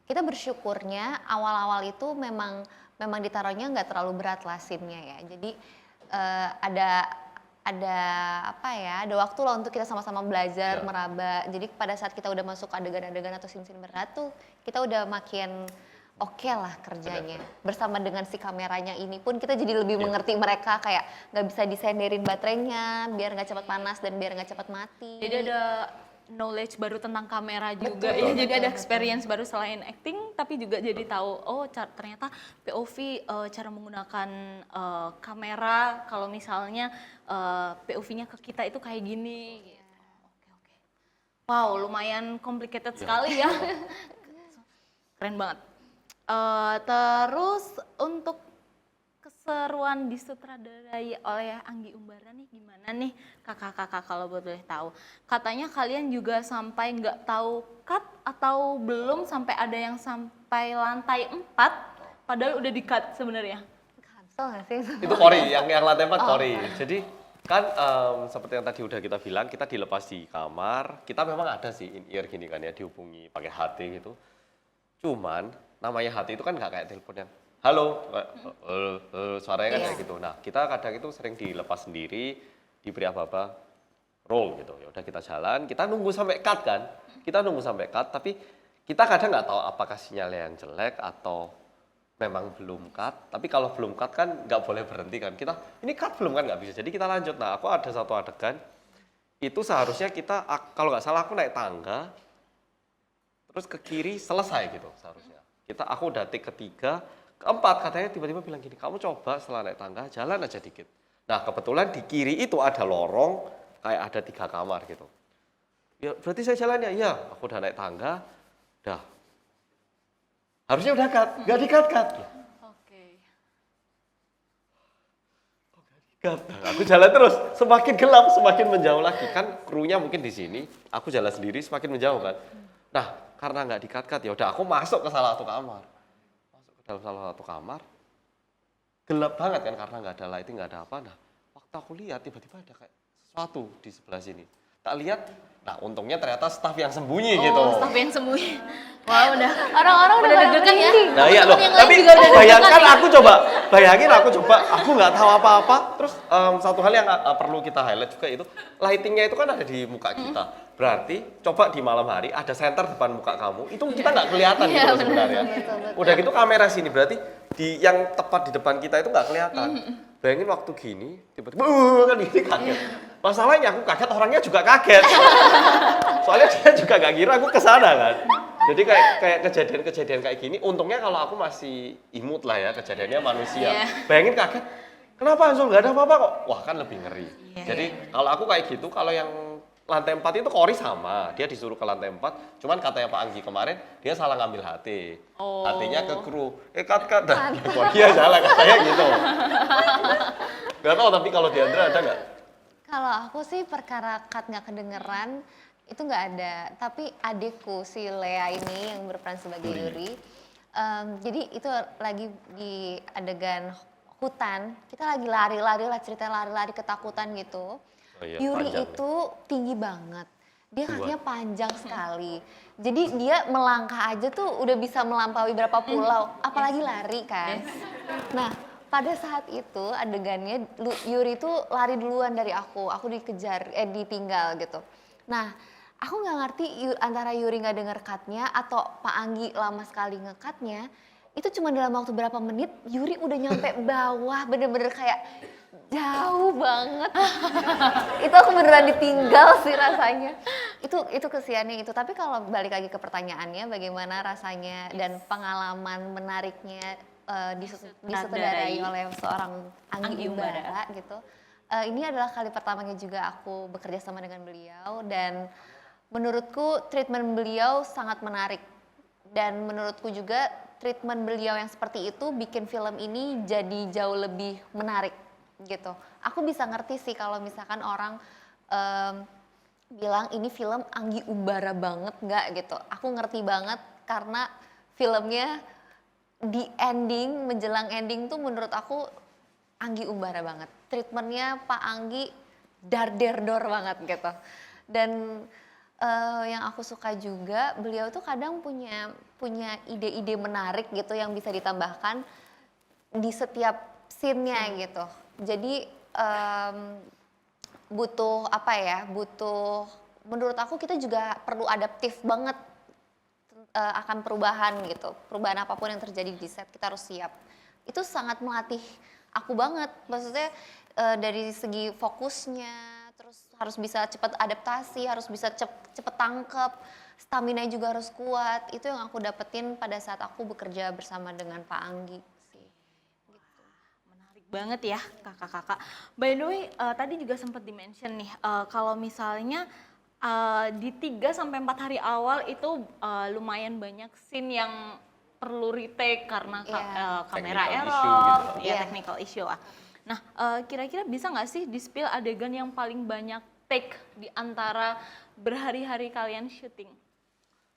kita bersyukurnya awal-awal itu memang ditaruhnya nggak terlalu berat lah scene-nya ya. Jadi ada apa ya, ada waktu lah untuk kita sama-sama belajar, meraba. Jadi pada saat kita udah masuk adegan-adegan atau scene-scene berat tuh, kita udah makin oke lah kerjanya. Bersama dengan si kameranya ini pun kita jadi lebih mengerti mereka, kayak nggak bisa disenderin baterainya biar nggak cepat panas dan biar nggak cepat mati. Jadi ada knowledge baru tentang kamera juga Betul, ya. Jadi ada experience baru selain acting, tapi juga jadi tahu ternyata POV cara menggunakan kamera kalau misalnya POV-nya ke kita itu kayak gini. Gitu. Oke. Wow, lumayan complicated sekali ya. Keren banget. Terus untuk keseruan disutradarai oleh Anggi Umbara nih gimana nih kakak-kakak kalau boleh tahu? Katanya kalian juga sampai nggak tahu cut atau belum sampai ada yang sampai lantai 4 padahal udah di cut sebenarnya. Cancel nggak sih? Itu Kori, yang lantai 4 Kori. Jadi kan seperti yang tadi udah kita bilang, kita dilepas di kamar. Kita memang ada sih in-ear gini kan ya, dihubungi pakai HT gitu. Cuman namanya HT itu kan nggak kayak telepon yang halo, suaranya kan kayak gitu. Nah, kita kadang itu sering dilepas sendiri, diberi apa-apa, roll gitu. Ya udah kita jalan, kita nunggu sampai cut kan. Kita nunggu sampai cut, tapi kita kadang nggak tahu apakah sinyalnya yang jelek atau memang belum cut. Tapi kalau belum cut kan nggak boleh berhenti kan. Kita, ini cut belum kan nggak bisa. Jadi kita lanjut. Nah, aku ada satu adegan, itu seharusnya kita, kalau nggak salah aku naik tangga, terus ke kiri selesai gitu seharusnya. Aku udah take ketiga, keempat katanya tiba-tiba bilang gini, kamu coba setelah naik tangga jalan aja dikit. Nah kebetulan di kiri itu ada lorong, kayak ada 3 kamar gitu. Ya berarti saya jalan ya? Iya, aku udah naik tangga, udah. Harusnya udah cut, nggak di-cut. Oke. Cut. Nah, aku jalan terus, semakin gelap, semakin menjauh lagi. Kan krunya mungkin di sini, aku jalan sendiri semakin menjauh kan. Nah karena nggak di-cut, ya udah aku masuk ke salah satu kamar. Dalam salah satu kamar, gelap banget kan karena nggak ada lighting, nggak ada apa. Nah, waktu aku lihat tiba-tiba ada kayak sesuatu di sebelah sini. Tak lihat, nah untungnya ternyata staf yang sembunyi gitu. Staff yang sembunyi. Wah udah. Orang-orang udah deg-degan ya. Nah iya loh, Yang lain tapi juga udah bayangkan deg-degan aku coba, aku nggak tahu apa-apa. Terus satu hal yang perlu kita highlight juga itu, lightingnya itu kan ada di muka kita. Berarti coba di malam hari ada senter depan muka kamu, itu kita nggak kelihatan gitu loh sebenarnya. Betul. Udah gitu kamera sini, berarti di yang tepat di depan kita itu nggak kelihatan. Bayangin waktu gini, tiba-tiba kan gini kaget. Masalahnya aku kaget, orangnya juga kaget. Soalnya dia juga nggak kira aku kesana kan. Jadi kayak kejadian-kejadian kayak gini, untungnya kalau aku masih imut lah ya, kejadiannya manusia. Bayangin kaget, kenapa Ansul nggak ada apa-apa kok? Wah kan lebih ngeri. Jadi kalau aku kayak gitu, kalau yang lantai 4 itu Kori sama, dia disuruh ke lantai 4, cuman katanya Pak Anggi kemarin, dia salah ngambil HT. HT-nya ke kru, cut, dah, dia salah katanya gitu. Gak tau, tapi kalau Diandra ada nggak? Kalau aku sih perkara cut nggak kedengeran, itu nggak ada. Tapi adikku, si Lea ini yang berperan sebagai Yuri, jadi itu lagi di adegan hutan, kita lagi lari-lari lah, cerita lari-lari ketakutan gitu. Oh iya, Yuri panjang itu tinggi banget, dia kakinya panjang sekali. Jadi dia melangkah aja tuh udah bisa melampaui berapa pulau, apalagi lari kan. Nah pada saat itu adegannya Yuri tuh lari duluan dari aku ditinggal gitu. Nah aku nggak ngerti antara Yuri nggak denger cutnya atau Pak Anggi lama sekali nge-cutnya. Itu cuma dalam waktu berapa menit Yuri udah nyampe bawah, bener-bener kayak jauh banget. Itu aku beneran ditinggal sih rasanya. Itu kesiannya itu. Tapi kalau balik lagi ke pertanyaannya, bagaimana rasanya dan pengalaman menariknya disutradarai oleh seorang Anggi Umbara gitu. Ini adalah kali pertamanya juga aku bekerja sama dengan beliau dan menurutku treatment beliau sangat menarik. Dan menurutku juga treatment beliau yang seperti itu bikin film ini jadi jauh lebih menarik gitu. Aku bisa ngerti sih kalau misalkan orang bilang ini film Anggi Umbara banget nggak gitu. Aku ngerti banget karena filmnya di ending, menjelang ending tuh menurut aku Anggi Umbara banget. Treatmentnya Pak Anggi dar-der-dor banget gitu. Dan yang aku suka juga, beliau tuh kadang punya ide-ide menarik gitu yang bisa ditambahkan di setiap scene-nya gitu. Jadi butuh apa ya, menurut aku kita juga perlu adaptif banget akan perubahan gitu. Perubahan apapun yang terjadi di set kita harus siap. Itu sangat melatih aku banget, maksudnya dari segi fokusnya, terus harus bisa cepat adaptasi, harus bisa cepet tangkep, stamina juga harus kuat. Itu yang aku dapetin pada saat aku bekerja bersama dengan Pak Anggi sih. Gitu. Menarik banget ya kakak-kakak. By the way, tadi juga sempat di-mention nih, kalau misalnya di 3 sampai 4 hari awal itu lumayan banyak scene yang perlu retake karena kamera Technical error, issue gitu. ya technical issue lah. Nah, kira-kira bisa nggak sih di-spill adegan yang paling banyak take di antara berhari-hari kalian syuting?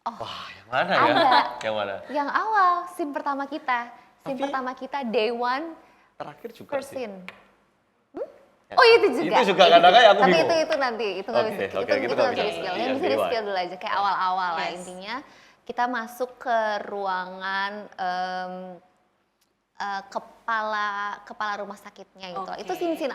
Wah, yang mana ya? Ada. Yang mana? Yang awal, scene pertama kita. Scene Tapi- pertama kita day one, Terakhir juga first sih. scene. Ya. Oh itu juga. Itu juga kadang-kadang aku Tapi bingung. itu nanti, itu nggak Oke, bisa, oke, itu kita nggak nggak bisa bisa. di-spill. Iya, Yang bisa di luar. di-spill dulu aja, kayak awal-awal lah Yes. intinya. Kita masuk ke ruangan kepala rumah sakitnya gitu. Oke. Itu scene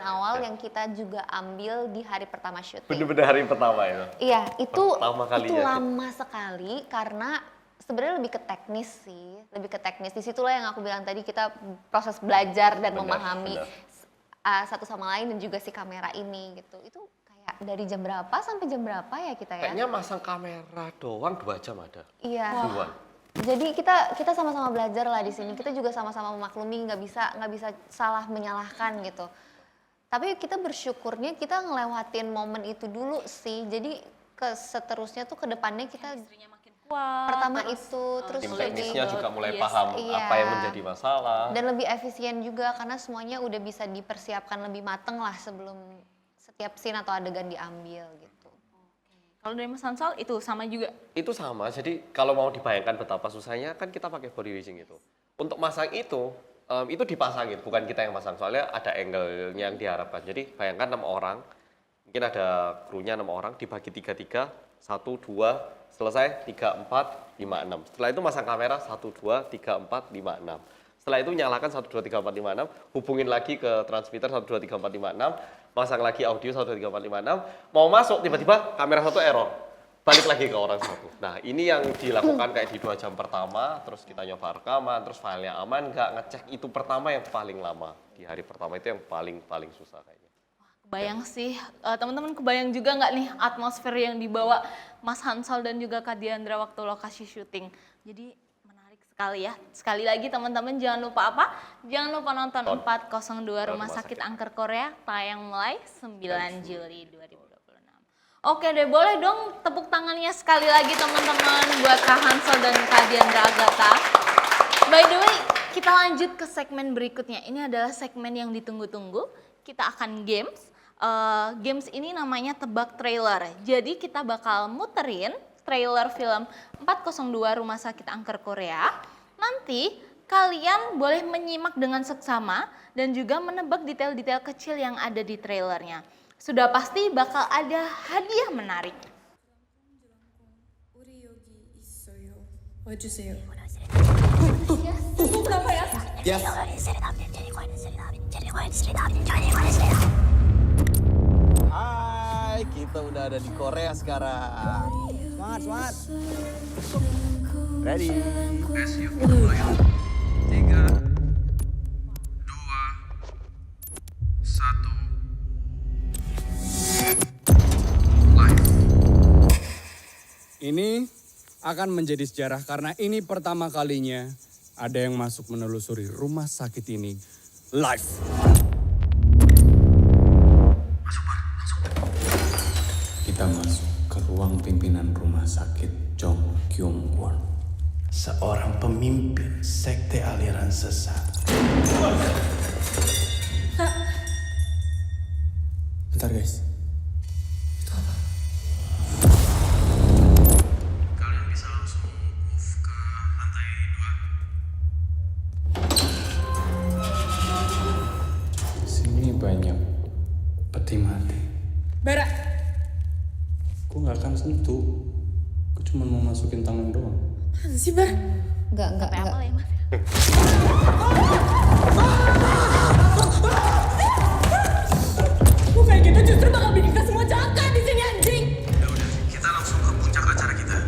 awal yang kita juga ambil di hari pertama syuting. Bener-bener hari pertama itu. Iya, itu Pertama kali ya. lama sekali karena sebenarnya lebih ke teknis sih, lebih ke teknis. Disitulah yang aku bilang tadi kita proses belajar dan Benar, memahami benar. satu sama lain dan juga si kamera ini gitu. Itu kayak dari jam berapa sampai jam berapa ya kita ya? Kayaknya masang kamera doang 2 jam ada. Iya. Duluan. Jadi kita sama-sama belajar lah di sini. Kita juga sama-sama memaklumi, nggak bisa salah menyalahkan gitu. Tapi kita bersyukurnya kita ngelewatin momen itu dulu sih. Jadi seterusnya tuh ke depannya kita Istrinya makin kuat. pertama terus, itu terus Tim Terus teknisnya lebih- juga mulai yes, paham iya. apa yang menjadi masalah. dan lebih efisien juga karena semuanya udah bisa dipersiapkan lebih mateng lah sebelum setiap scene atau adegan diambil gitu. Kalau dari Mas Hansal itu sama juga. Itu sama, jadi kalau mau dibayangkan betapa susahnya kan kita pakai body rigging itu. Untuk masang itu dipasangin, bukan kita yang masang. Soalnya ada angle-nya yang diharapkan. Jadi bayangkan 6 orang, mungkin ada krunya 6 orang, dibagi 3-3, 1, 2, selesai 3, 4, 5, 6. Setelah itu masang kamera 1, 2, 3, 4, 5, 6. Setelah itu nyalakan 1, 2, 3, 4, 5, 6, hubungin lagi ke transmitter 1, 2, 3, 4, 5, 6, pasang lagi audio 1, 2, 3, 4, 5, 6, mau masuk tiba-tiba kamera 1 error, balik lagi ke orang 1. Nah ini yang dilakukan kayak di 2 jam pertama, terus kita nyoba rekaman, terus filenya aman nggak, ngecek itu pertama yang paling lama. Di hari pertama itu yang paling susah kayaknya. Kebayang sih, teman-teman kebayang juga nggak nih atmosfer yang dibawa Mas Hansal dan juga Kak Diandra waktu lokasi syuting. Jadi menarik sekali ya. Sekali lagi teman-teman jangan lupa apa? Jangan lupa nonton 402 Rumah Sakit Angker Korea tayang mulai 9 Juli 2026. Oke deh, boleh dong tepuk tangannya sekali lagi teman-teman buat Kak Hansal dan Kak Diandra Agatha. By the way, kita lanjut ke segmen berikutnya. Ini adalah segmen yang ditunggu-tunggu. Kita akan games. Games ini namanya tebak trailer. Jadi kita bakal muterin trailer film 402 Rumah Sakit Angker Korea. Nanti kalian boleh menyimak dengan seksama dan juga menebak detail-detail kecil yang ada di trailernya. Sudah pasti bakal ada hadiah menarik. 우리 여기 있어요. 와주세요. Hai, kita udah ada di Korea sekarang. Semangat, semangat. Ready? Tiga, dua, satu. Ini akan menjadi sejarah karena ini pertama kalinya ada yang masuk menelusuri rumah sakit ini live. Kita masuk ke ruang pimpinan rumah sakit Jong Kyung Won. Seorang pemimpin sekte aliran sesat. Bentar guys. Kalian bisa langsung move ke lantai 2. banyak peti mati. Bara, Gue gak akan sentuh. Gue cuma mau masukin tangan doang. apaan sih Bar? Enggak. Apel ya mas? Lu kayak gitu justru bakal bikin kita semua celaka di sini anjing. Udah, kita langsung ke puncak acara kita.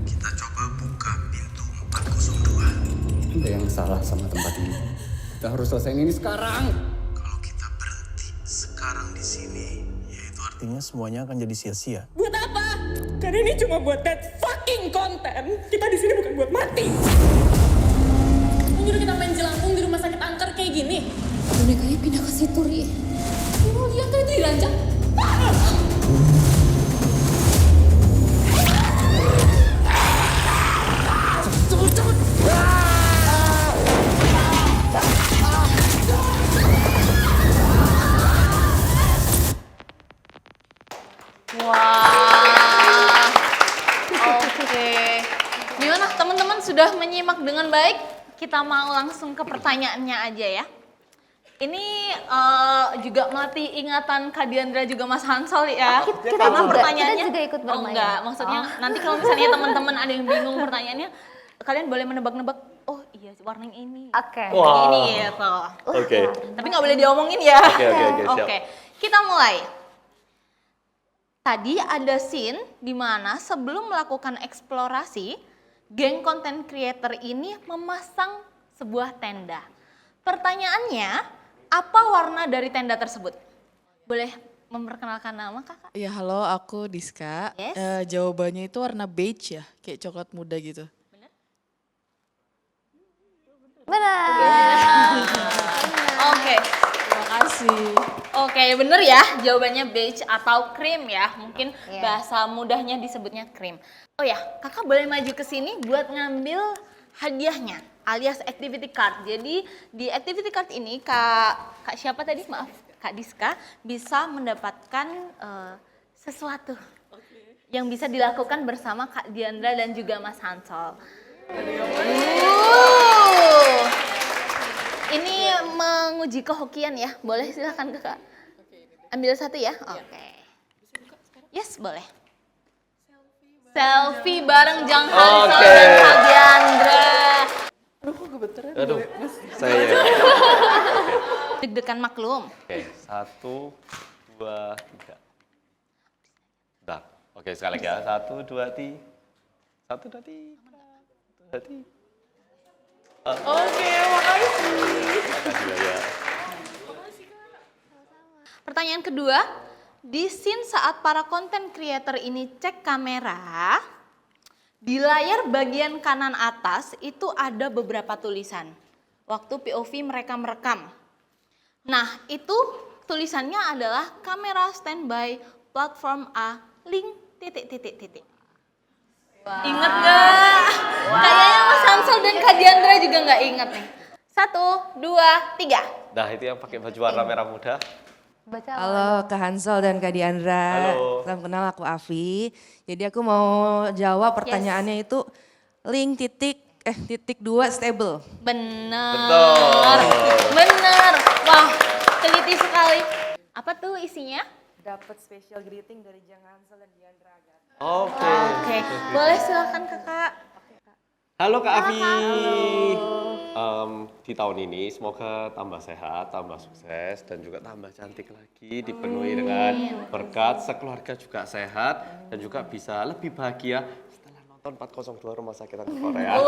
Kita coba buka pintu 402. Ada yang salah sama tempat ini. Kita harus selesaiin ini sekarang. Kalau kita berhenti sekarang di sini, ya itu artinya semuanya akan jadi sia-sia. Buat apa? Karena ini cuma buat that fucking konten. Kita di sini bukan buat mati. Lu nyuruh kita main jelangkung di rumah sakit angker kayak gini. Bonekanya pindah ke situ, Ri. Lu lihat tuh itu diranjang. Wah. Oke. Gimana teman-teman sudah menyimak dengan baik? Kita mau langsung ke pertanyaannya aja ya. Ini juga melatih ingatan Kak Diandra juga Mas Hansol ya. Kita Karena juga- pertanyaannya kita juga ikut bermain. Oh enggak, maksudnya nanti kalau misalnya teman-teman ada yang bingung pertanyaannya, kalian boleh menebak-nebak. Oh iya, warna yang ini. Oke. Yang ini gitu. Oke. Tapi nggak boleh diomongin ya. Oke, siap. Oke, kita mulai. Tadi ada scene di mana sebelum melakukan eksplorasi, geng content creator ini memasang sebuah tenda. Pertanyaannya, apa warna dari tenda tersebut? Boleh memperkenalkan nama kakak? Ya halo, aku Diska. Yes. Jawabannya itu warna beige ya, kayak coklat muda gitu. Benar. Oke. Terima kasih. Oke, bener ya jawabannya beige atau cream ya. Mungkin Iya. bahasa mudahnya disebutnya cream. Oh ya, kakak boleh maju ke sini buat ngambil hadiahnya alias activity card. Jadi di activity card ini kak siapa tadi? Maaf, Kak Diska bisa mendapatkan sesuatu yang bisa dilakukan bersama Kak Diandra dan juga Mas Hansol. Ini menguji kehokian ya, boleh silahkan kakak. Ambil satu ya, oke. Yes, boleh. Selfie bareng Jang Hansol Oke. dan Kak Diandra. Aduh, saya. Deg-degan maklum. Oke, 1, 2, 3. Udah. Oke, sekali lagi ya. 1, 2, 3. 1, 2, 3. 1, 2, 3. Oke, makasih. Makasih ya. Pertanyaan kedua, di scene saat para content creator ini cek kamera, di layar bagian kanan atas itu ada beberapa tulisan. Waktu POV mereka merekam. Nah, itu tulisannya adalah kamera standby platform A link titik. Ingat nggak? Kayaknya Mas Hansol dan Kak Diandra juga nggak ingat nih. 1, 2, 3. Nah, itu yang pakai baju warna merah muda. Baca Halo Kak Hansol dan Kak Diandra. Halo. Salam kenal, aku Avi. Jadi aku mau jawab pertanyaannya itu link titik 2 stable. Bener. Betul. Bener. Wah, teliti sekali. Apa tuh isinya? Dapat special greeting dari Jang Hansol dan Diandra Agatha. Oke. Oke, boleh silakan kakak. Halo Kak Avi. Di tahun ini semoga tambah sehat, tambah sukses, dan juga tambah cantik lagi. Dipenuhi dengan berkat, sekeluarga juga sehat, dan juga bisa lebih bahagia setelah nonton 402 Rumah Sakit Angker Korea.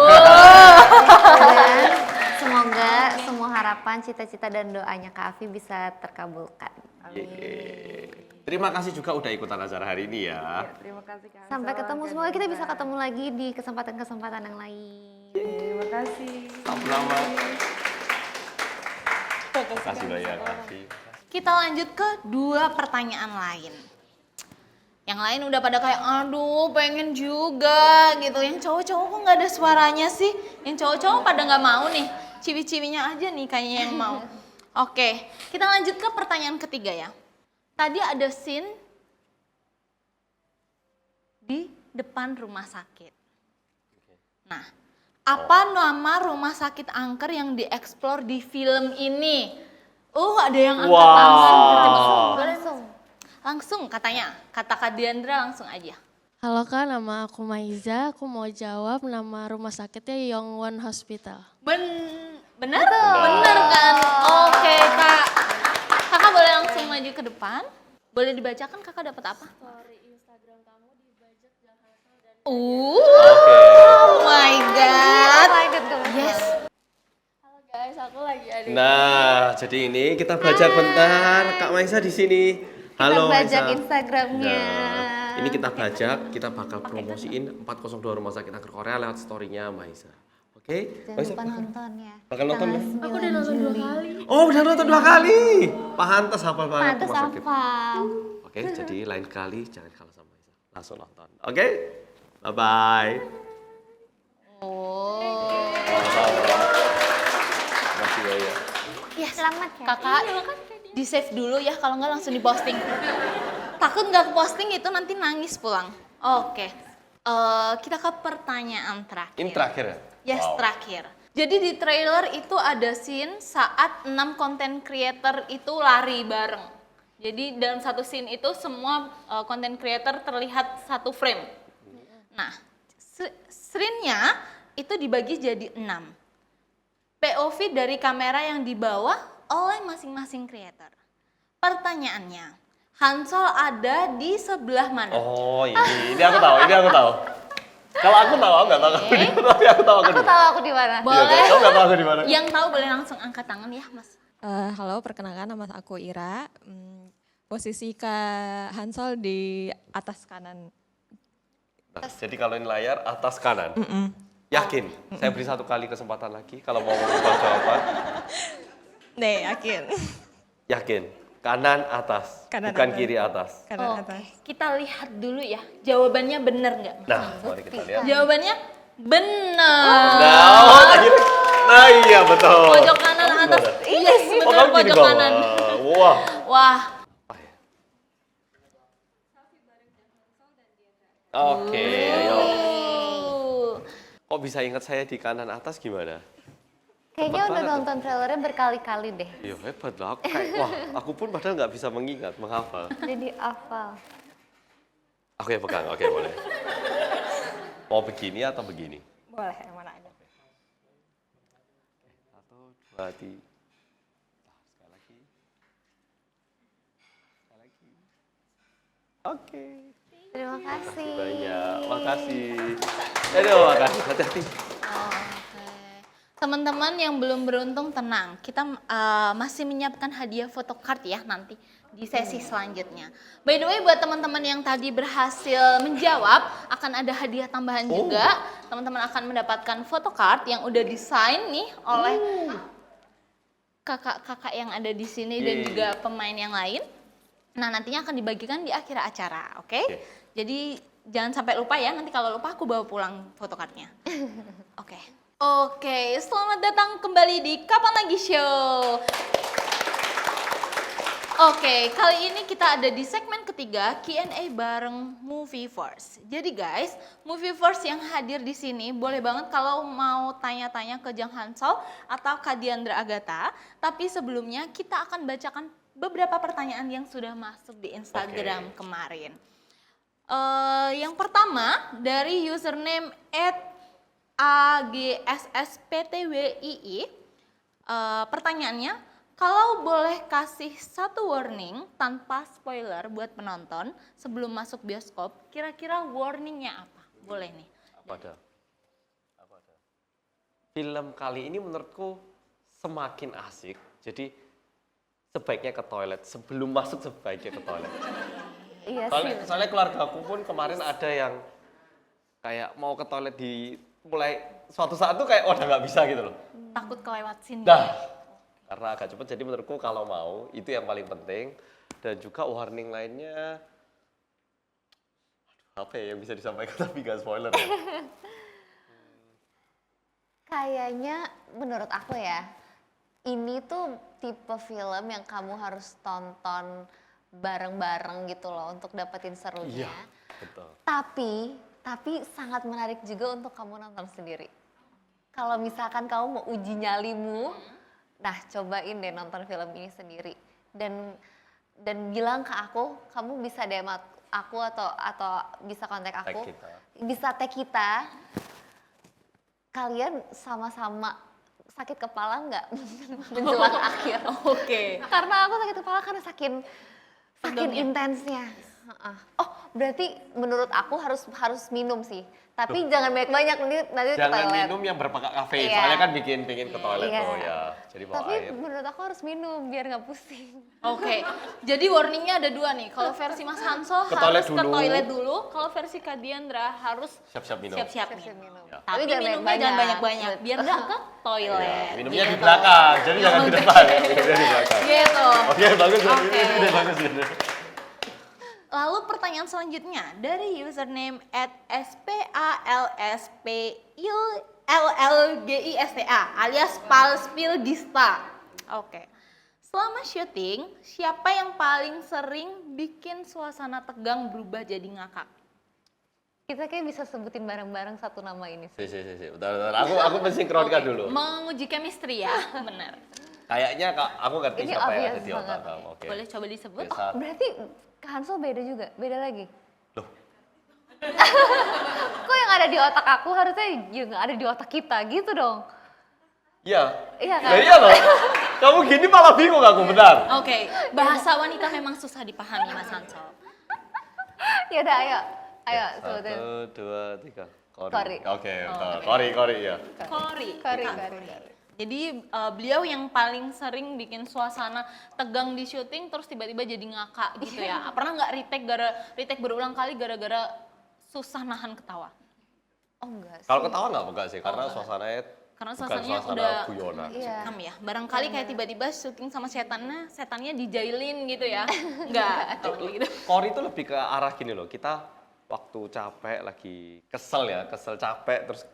Dan semoga semua harapan, cita-cita dan doanya Kak Avi bisa terkabulkan. Yeay. Terima kasih juga udah ikutan acara hari ini ya. Terima kasih Kak Hansol. Sampai ketemu, semoga kita bisa ketemu lagi di kesempatan-kesempatan yang lain. Terima kasih. Sama-sama. Terima kasih banyak Kak Avi. Kita lanjut ke 2 pertanyaan lain. Yang lain udah pada kayak, aduh pengen juga gitu. Yang cowok-cowok kok nggak ada suaranya sih? Yang cowok-cowok pada nggak mau nih. Ciwi-ciwinya aja nih kayaknya yang mau. Oke, kita lanjut ke pertanyaan ketiga ya. Tadi ada scene di depan rumah sakit. Nah, apa nama rumah sakit angker yang dieksplor di film ini? Oh, ada yang angkat Wow. tangan. Langsung. Langsung katanya, kata Kak Diandra langsung aja. Halo Kak, nama aku Maiza. Aku mau jawab nama rumah sakitnya Yongwon Hospital. Bener? Bener kan? Oke Kak. Kakak boleh langsung maju ke depan. Boleh dibacakan kakak dapat apa? Story Instagram kamu dibajak Jakarta dan... Oh my god. Yes. Halo guys, aku lagi ada Nah, jadi ini kita bajak bentar. Kak Maisa di sini. Halo Kita bajak Maisa. Instagramnya. Nah, ini kita bajak, kita bakal promosiin 402 Rumah Sakit Kanker Korea lewat story-nya Maisa. Oke? Jangan Maisa, lupa nonton ya. bakal nonton ya? Aku udah nonton 2 kali. Oh, udah nonton 2 kali. Pantes hafal banget Pantes Rumah Sakit. hafal. Oke, jadi lain kali jangan kalah sama Maisa. Langsung nonton. Oke? Bye-bye. Oh. Makasih ya. Yes. Selamat ya. Kakak di save dulu ya, kalau nggak langsung diposting. Takut nggak posting itu nanti nangis pulang. Oke. Kita ke pertanyaan terakhir. Ini terakhir ya? Yes, Wow. terakhir. Jadi di trailer itu ada scene saat 6 content creator itu lari bareng. Jadi dalam satu scene itu semua content creator terlihat satu frame. Nah, screen-nya itu dibagi jadi 6. POV dari kamera yang dibawa oleh masing-masing creator. Pertanyaannya, Hansol ada di sebelah mana? Oh, ini aku tahu, ini aku tahu. Kalau aku tahu, aku nggak tahu aku di mana, tapi aku tahu aku di Aku mana. tahu aku di mana. Boleh. Kamu nggak tahu aku di mana? Yang tahu boleh langsung angkat tangan ya, Mas. Halo, perkenalkan nama aku Ira. Posisi Kak Hansol di atas kanan. Nah, jadi kalau ini layar atas kanan. Yakin? Saya beri 1 kali kesempatan lagi kalau mau mengubah jawaban. Nih, yakin. Yakin? Kanan atas, Kanan bukan atas. kiri atas. Kanan Oke, atas. kita lihat dulu ya. Jawabannya benar nggak, Mas? Nah, mari kita lihat. Jawabannya benar. Nah, iya betul. Pojok kanan atas. Yes, Oh, benar kamu gini pojok bawah. kanan. Wah. Wah, Oke, ayo. uh, Kok bisa ingat saya di kanan atas gimana? Kayaknya Hebat udah banget nonton trailernya berkali-kali deh. Iya hebat lah. Aku kayak, wah, aku pun padahal nggak bisa mengingat, menghafal. Jadi hafal. Aku yang pegang, oke boleh. Mau begini atau begini? Boleh, yang mana aja. 1, 2, 3. Sekali lagi. Sekali lagi. Oke. Terima kasih. Banyak, makasih. Aduh, makasih. Hati-hati. teman-teman yang belum beruntung tenang. Kita masih menyiapkan hadiah photocard ya nanti di sesi selanjutnya. By the way, buat teman-teman yang tadi berhasil menjawab, akan ada hadiah tambahan juga. Teman-teman akan mendapatkan photocard yang udah desain nih oleh kakak-kakak yang ada di sini dan juga pemain yang lain. Nah, nantinya akan dibagikan di akhir acara, oke? Jadi jangan sampai lupa ya, nanti kalau lupa aku bawa pulang photocardnya. Oke. Oke, selamat datang kembali di Kapan Lagi Show. Oke, kali ini kita ada di segmen ketiga Q&A bareng Movieverse. Jadi guys, Movieverse yang hadir di sini boleh banget kalau mau tanya-tanya ke Jang Hansol atau Kak Diandra Agatha. Tapi sebelumnya kita akan bacakan beberapa pertanyaan yang sudah masuk di Instagram kemarin. Yang pertama dari username @AGSSPTWII. Pertanyaannya, kalau boleh kasih satu warning tanpa spoiler buat penonton sebelum masuk bioskop, kira-kira warningnya apa? Boleh nih. Apa ada? Film kali ini menurutku semakin asik. Jadi sebaiknya ke toilet. Sebelum masuk sebaiknya ke toilet. Iya Soalnya keluarga aku pun kemarin ada yang kayak mau ke toilet di mulai suatu saat tuh kayak udah nggak bisa gitu loh. Takut kelewat scene. Nah, karena agak cepet jadi menurutku kalau mau itu yang paling penting. Dan juga warning lainnya, apa ya yang bisa disampaikan tapi nggak spoiler ya. Kayaknya menurut aku ya, ini tuh tipe film yang kamu harus tonton bareng-bareng gitu loh untuk dapetin serunya. Iya, betul. Tapi sangat menarik juga untuk kamu nonton sendiri. Kalau misalkan kamu mau uji nyalimu, nah cobain deh nonton film ini sendiri dan bilang ke aku, kamu bisa DM aku atau bisa kontak aku, bisa tag kita. Kalian sama-sama sakit kepala nggak menjelang akhir? Oke. Karena aku sakit kepala karena saking intensnya. Oh, berarti menurut aku harus minum sih. Tapi jangan banyak-banyak nanti ke Jangan toilet. minum yang kafein, Iya. soalnya kan bikin pengen ke toilet Iya. tuh ya. Jadi bawa Tapi air. menurut aku harus minum biar nggak pusing. Oke, jadi warningnya ada 2 nih. Kalau versi Mas Hansol Ke toilet harus ke dulu. toilet dulu. Kalau versi Kak Diandra harus Siap-siap minum. siap-siap Siap-siap minum. minum. Tapi jangan minumnya jangan banyak-banyak, biar nggak ke toilet. Iya, minumnya di Gitu. belakang, jadi jangan di depan. Minumnya di belakang. Gitu. Oke, bagus. Oke. Ini bagus. Lalu pertanyaan selanjutnya dari username @spalspilgista alias Palspilgista. Oke. Selama syuting, siapa yang paling sering bikin suasana tegang berubah jadi ngakak? Kita kayak bisa sebutin bareng-bareng satu nama ini. Si. Bentar. Aku mensinkronkan dulu. Menguji chemistry ya, benar. Kayaknya aku ngerti Ini siapa yang obvious ada di otak banget. kamu. Oke. Boleh coba disebut? Biasa. Berarti Kak Hansol beda juga? Beda lagi? Loh. Kok yang ada di otak aku harusnya yang ada di otak kita gitu dong? Iya. Iya kan? Nah, iya loh. Kamu gini malah bingung aku, benar. Oke, bahasa wanita memang susah dipahami Mas Hansol. Ya udah ayo sebutin. 1, 2, 3. Kori. Oke, Kori ya. Kori. Kori. Jadi beliau yang paling sering bikin suasana tegang di syuting terus tiba-tiba jadi ngakak gitu ya. Pernah nggak retake berulang kali gara-gara susah nahan ketawa? Oh enggak sih. Kalau ketawa enggak sih, karena suasananya Karena bukan suasananya suasana udah guyonan. Iya. ya. Barangkali kayak tiba-tiba syuting sama setannya dijailin gitu ya. Enggak, gitu. Kori itu lebih ke arah gini loh, kita waktu capek, lagi kesel capek, terus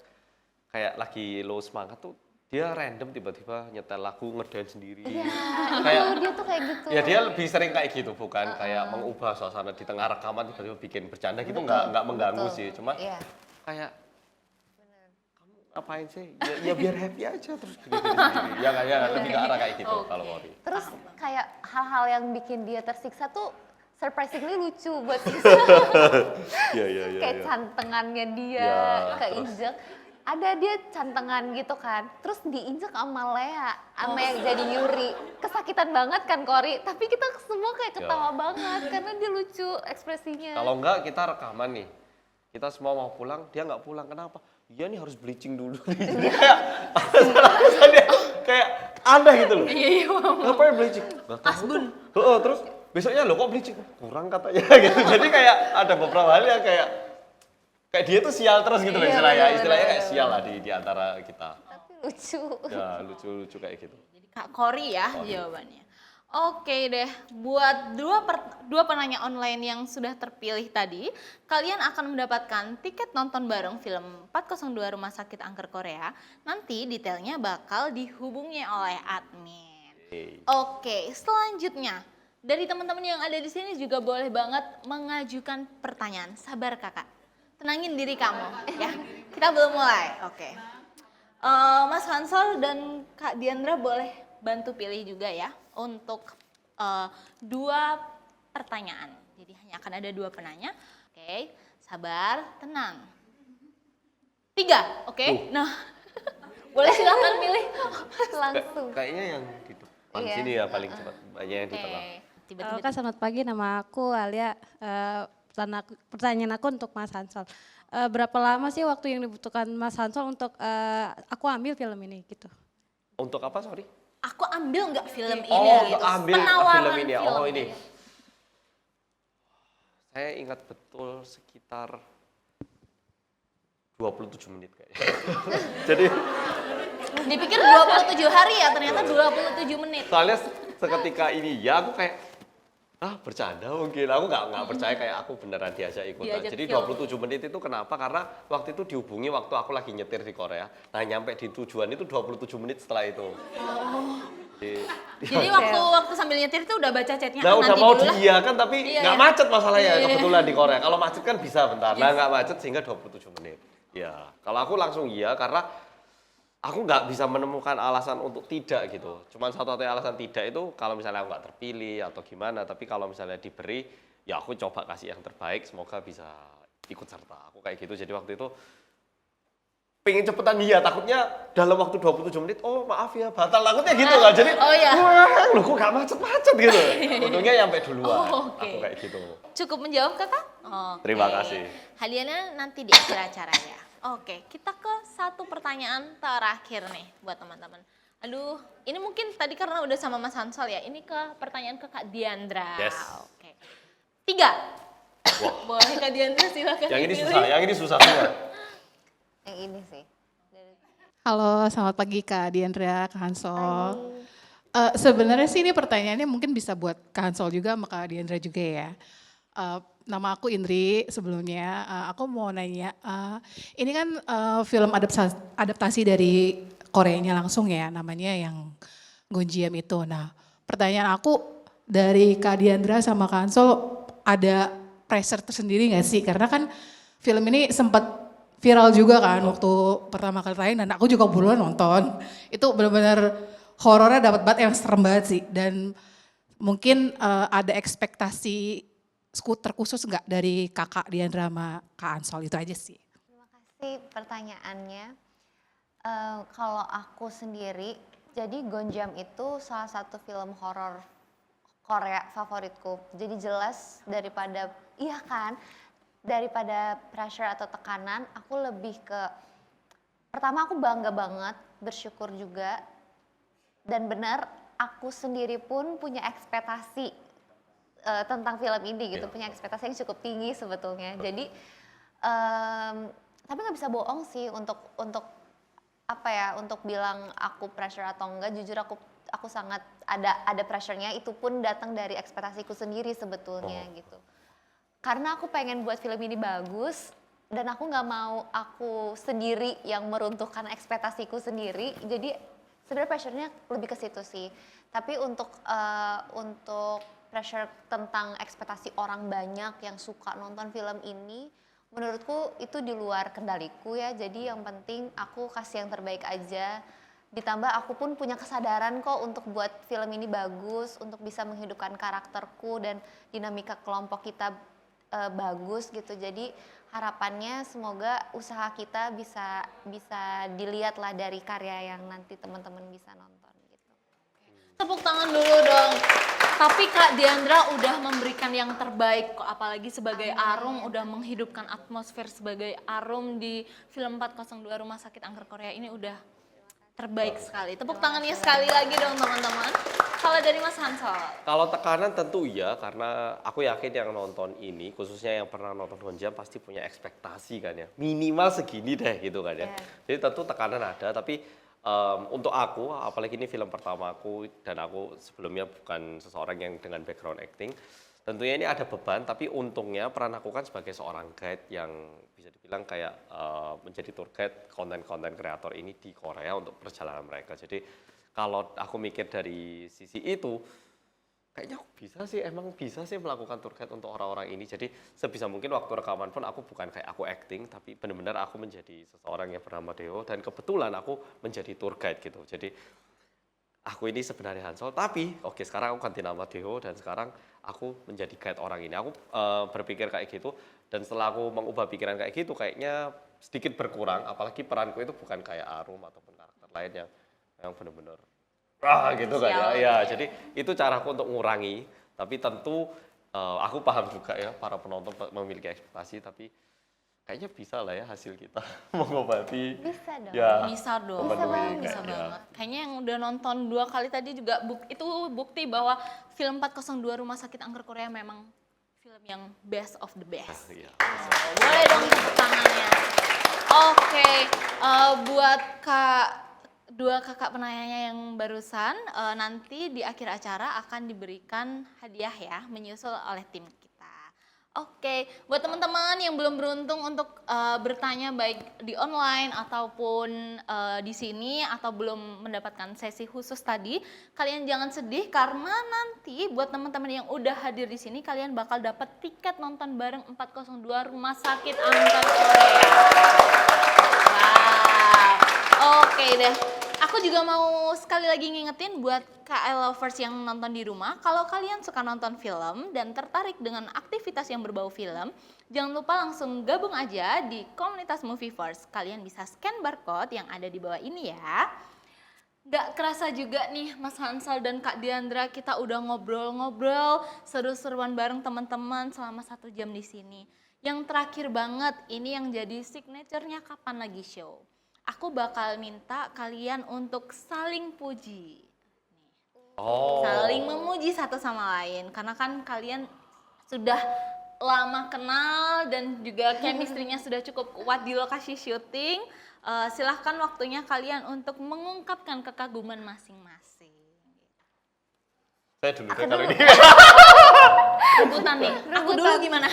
kayak lagi low semangat tuh, dia random tiba-tiba nyetel lagu ngedance sendiri. Iya, kayak dia tuh kayak gitu. ya dia lebih sering kayak gitu, bukan kayak mengubah suasana di tengah rekaman tiba-tiba bikin bercanda gitu, nggak mengganggu sih, cuma Iya. kayak kamu ngapain sih? Ya biar happy aja terus gini sendiri. Ya lebih ke arah kayak gitu kalau Kori. Terus kayak hal-hal yang bikin dia tersiksa tuh surprisingly lucu buat Iya. kayak cantengannya dia Ya, keinjek. Ada dia cantengan gitu kan, terus diinjek sama Lea, sama yang jadi Yuri. Kesakitan banget kan Kori, tapi kita semua kayak ketawa banget karena dia lucu ekspresinya. Kalau enggak kita rekaman nih, kita semua mau pulang, dia nggak pulang, kenapa? Iya nih harus bleaching dulu. Jadi kayak alasannya kayak aneh gitu loh. Iya. Ngapain bleaching? Nggak tahu. Asbun. Terus besoknya loh kok bleaching? Kurang katanya gitu. Jadi kayak ada beberapa hal yang kayak dia tuh sial terus gitu loh istilahnya. Istilahnya kayak sial lah di antara kita. Tapi lucu. Ya lucu kayak gitu. Jadi Kak Kori ya jawabannya. Oke deh, buat dua penanya online yang sudah terpilih tadi, kalian akan mendapatkan tiket nonton bareng film 402 Rumah Sakit Angker Korea. Nanti detailnya bakal dihubungi oleh admin. Oke, selanjutnya dari teman-teman yang ada di sini juga boleh banget mengajukan pertanyaan. Sabar kakak, tenangin diri kamu ya. Kita belum mulai. Oke. Mas Hansol dan Kak Diandra boleh bantu pilih juga ya untuk 2 pertanyaan. Jadi hanya akan ada 2 penanya. Oke, sabar, tenang. 3, oke? Nah, boleh silakan pilih Langsung. Kayaknya yang di depan Iya. sini ya paling cepat. Banyak yang di tengah. Tiba-tiba Kak, selamat pagi, nama aku Alia. Pertanyaan aku untuk Mas Hansol. Berapa lama sih waktu yang dibutuhkan Mas Hansol untuk aku ambil film ini gitu? Untuk apa, sorry? aku ambil nggak film ini Oh, gitu. ambil Penawaran film ini ya. Oh, film ini. Saya ingat betul sekitar 27 menit kayaknya. Jadi dipikir 27 hari ya, ternyata 27 menit. soalnya seketika ini ya aku kayak bercanda mungkin. Aku nggak percaya kayak aku beneran diajak ikutan. Diajak Jadi film. 27 menit itu kenapa? Karena waktu itu dihubungi waktu aku lagi nyetir di Korea. Nah, nyampe di tujuan itu 27 menit setelah itu. Oh. Jadi waktu sambil nyetir itu udah baca chatnya. Nah, udah nanti mau dulu lah. diiyakan tapi Iya, nggak iya. macet masalahnya Iya, iya. kebetulan di Korea. Kalau macet kan bisa bentar. Nah, nggak macet sehingga 27 menit. Ya, kalau aku langsung iya karena aku nggak bisa menemukan alasan untuk tidak gitu. Cuman satu-satunya alasan tidak itu kalau misalnya aku nggak terpilih atau gimana. Tapi kalau misalnya diberi, ya aku coba kasih yang terbaik. Semoga bisa ikut serta. Aku kayak gitu. Jadi waktu itu pengen cepetan iya, takutnya dalam waktu 27 menit, oh maaf ya batal, takutnya gitu kan. Jadi, wah lu kok gak macet-macet gitu. Untungnya nyampe duluan. Aku kayak gitu. Cukup menjawab kakak? Terima kasih. Hadiahnya nanti di akhir acara ya. Oke, kita ke satu pertanyaan terakhir nih buat teman-teman. Aduh, ini mungkin tadi karena udah sama Mas Hansol ya, ini ke pertanyaan ke Kak Diandra. Yes. Oke. 3. Boleh Kak Diandra silakan. Yang ini susah semua. Yang ini sih. Halo, selamat pagi Kak Diandra, Kak Hansol. Sebenarnya sih ini pertanyaannya mungkin bisa buat Kak Hansol juga sama Kak Diandra juga ya. Nama aku Indri sebelumnya. Aku mau nanya, ini kan film adaptasi dari Koreanya langsung ya, namanya yang Gonjiam itu. Nah, pertanyaan aku dari Kak Diandra sama Kak Hansol, ada pressure tersendiri nggak sih? Karena kan film ini sempat viral juga kan waktu pertama kali tayang dan aku juga buruan nonton. Itu benar-benar horornya dapat banget, yang serem banget sih. Dan mungkin ada ekspektasi terkhusus nggak dari kakak Diandra sama Kak Hansol, itu aja sih. Terima kasih pertanyaannya. Kalau aku sendiri, jadi Gonjiam itu salah satu film horor Korea favoritku. Jadi jelas daripada, iya kan, daripada pressure atau tekanan, aku lebih ke, pertama aku bangga banget, bersyukur juga, dan benar aku sendiri pun punya ekspektasi tentang film ini gitu, punya ekspektasi yang cukup tinggi sebetulnya. Jadi, tapi nggak bisa bohong sih untuk apa ya, untuk bilang aku pressure atau enggak. Jujur aku sangat ada pressure-nya, itu pun datang dari ekspektasiku sendiri sebetulnya gitu. Karena aku pengen buat film ini bagus dan aku nggak mau aku sendiri yang meruntuhkan ekspektasiku sendiri. Jadi sebenarnya pressure-nya lebih ke situ sih. Tapi untuk pressure tentang ekspektasi orang banyak yang suka nonton film ini, menurutku itu di luar kendaliku ya. Jadi yang penting aku kasih yang terbaik aja. Ditambah aku pun punya kesadaran kok untuk buat film ini bagus, untuk bisa menghidupkan karakterku dan dinamika kelompok kita bagus gitu. Jadi harapannya semoga usaha kita bisa dilihat lah dari karya yang nanti teman-teman bisa nonton gitu. Tepuk tangan dulu dong. Tapi Kak Diandra udah memberikan yang terbaik kok, apalagi sebagai Arum udah menghidupkan atmosfer sebagai Arum di film 402 Rumah Sakit Angker Korea ini udah terbaik sekali. Tepuk tangannya sekali lagi dong teman-teman. Kalau dari Mas Hansol? Kalau tekanan tentu iya, karena aku yakin yang nonton ini, khususnya yang pernah nonton Gonjiam pasti punya ekspektasi kan ya. Minimal segini deh gitu kan ya. Jadi tentu tekanan ada, tapi untuk aku, apalagi ini film pertama aku dan aku sebelumnya bukan seseorang yang dengan background acting, tentunya ini ada beban, tapi untungnya peran aku kan sebagai seorang guide yang bisa dibilang kayak menjadi tour guide konten-konten kreator ini di Korea untuk perjalanan mereka. Jadi kalau aku mikir dari sisi itu, kayaknya aku bisa sih melakukan tour guide untuk orang-orang ini. Jadi sebisa mungkin waktu rekaman pun aku bukan kayak aku acting, tapi benar-benar aku menjadi seseorang yang bernama Deo dan kebetulan aku menjadi tour guide gitu. Jadi aku ini sebenarnya Hansol, tapi oke sekarang aku ganti nama Deo dan sekarang aku menjadi guide orang ini. Aku berpikir kayak gitu dan setelah aku mengubah pikiran kayak gitu kayaknya sedikit berkurang, apalagi peranku itu bukan kayak Arum ataupun karakter lain yang benar-benar gitu kan ya. Ya, jadi itu caraku untuk ngurangi, tapi tentu aku paham juga ya para penonton memiliki ekspektasi, tapi kayaknya bisa lah ya hasil kita mengobati. Bisa dong. Ya, bisa dong. Bisa banget. Kayaknya yang udah nonton 2 kali tadi juga itu bukti bahwa film 402 Rumah Sakit Angker Korea memang film yang best of the best. Boleh dong tepuk tangannya. Oke, buat dua kakak penanyanya yang barusan, nanti di akhir acara akan diberikan hadiah ya, menyusul oleh tim kita. Oke, buat teman-teman yang belum beruntung untuk bertanya baik di online ataupun di sini atau belum mendapatkan sesi khusus tadi, kalian jangan sedih karena nanti buat teman-teman yang udah hadir di sini kalian bakal dapat tiket nonton bareng 402 Rumah Sakit Angker Korea. Wow. Oke deh. Aku juga mau sekali lagi ngingetin buat KL lovers yang nonton di rumah, kalau kalian suka nonton film dan tertarik dengan aktivitas yang berbau film, jangan lupa langsung gabung aja di komunitas Movieverse. Kalian bisa scan barcode yang ada di bawah ini ya. Gak kerasa juga nih Mas Hansol dan Kak Diandra, kita udah ngobrol-ngobrol seru-seruan bareng teman-teman selama 1 jam di sini. Yang terakhir banget, ini yang jadi signature-nya Kapan Lagi Show. Aku bakal minta kalian untuk saling puji. Saling memuji satu sama lain. Karena kan kalian sudah lama kenal dan juga chemistry-nya sudah cukup kuat di lokasi syuting. Silahkan waktunya kalian untuk mengungkapkan kekaguman masing-masing. Saya dulu deh kalau ini. Rebutan nih. Aku dulu gimana?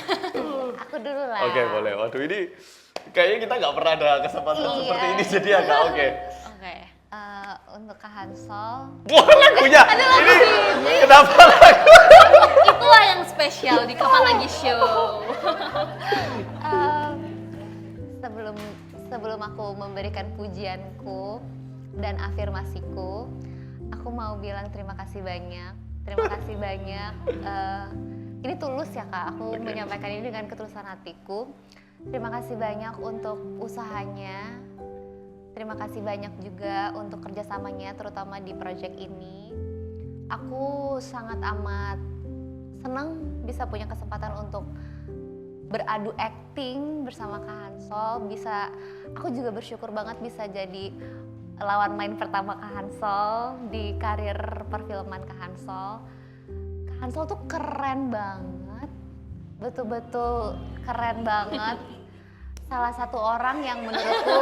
Aku dulu lah. Oke, boleh. Waduh, ini kayaknya kita nggak pernah ada kesempatan seperti ini, jadi agak oke. Oke. Untuk Kak Hansol. Wah, lagunya. Ini kenapa lagu? Itulah yang spesial di Kapan Lagi Show. Sebelum aku memberikan pujianku dan afirmasiku, aku mau bilang terima kasih banyak. Terima kasih banyak. Ini tulus ya Kak, aku menyampaikan ini dengan ketulusan hatiku. Terima kasih banyak untuk usahanya. Terima kasih banyak juga untuk kerjasamanya, terutama di proyek ini. Aku sangat amat senang bisa punya kesempatan untuk beradu akting bersama Kak Hansol. Aku juga bersyukur banget bisa jadi lawan main pertama Kak Hansol di karir perfilman Kak Hansol. Kak Hansol tuh keren banget, betul-betul keren banget. Salah satu orang yang menurutku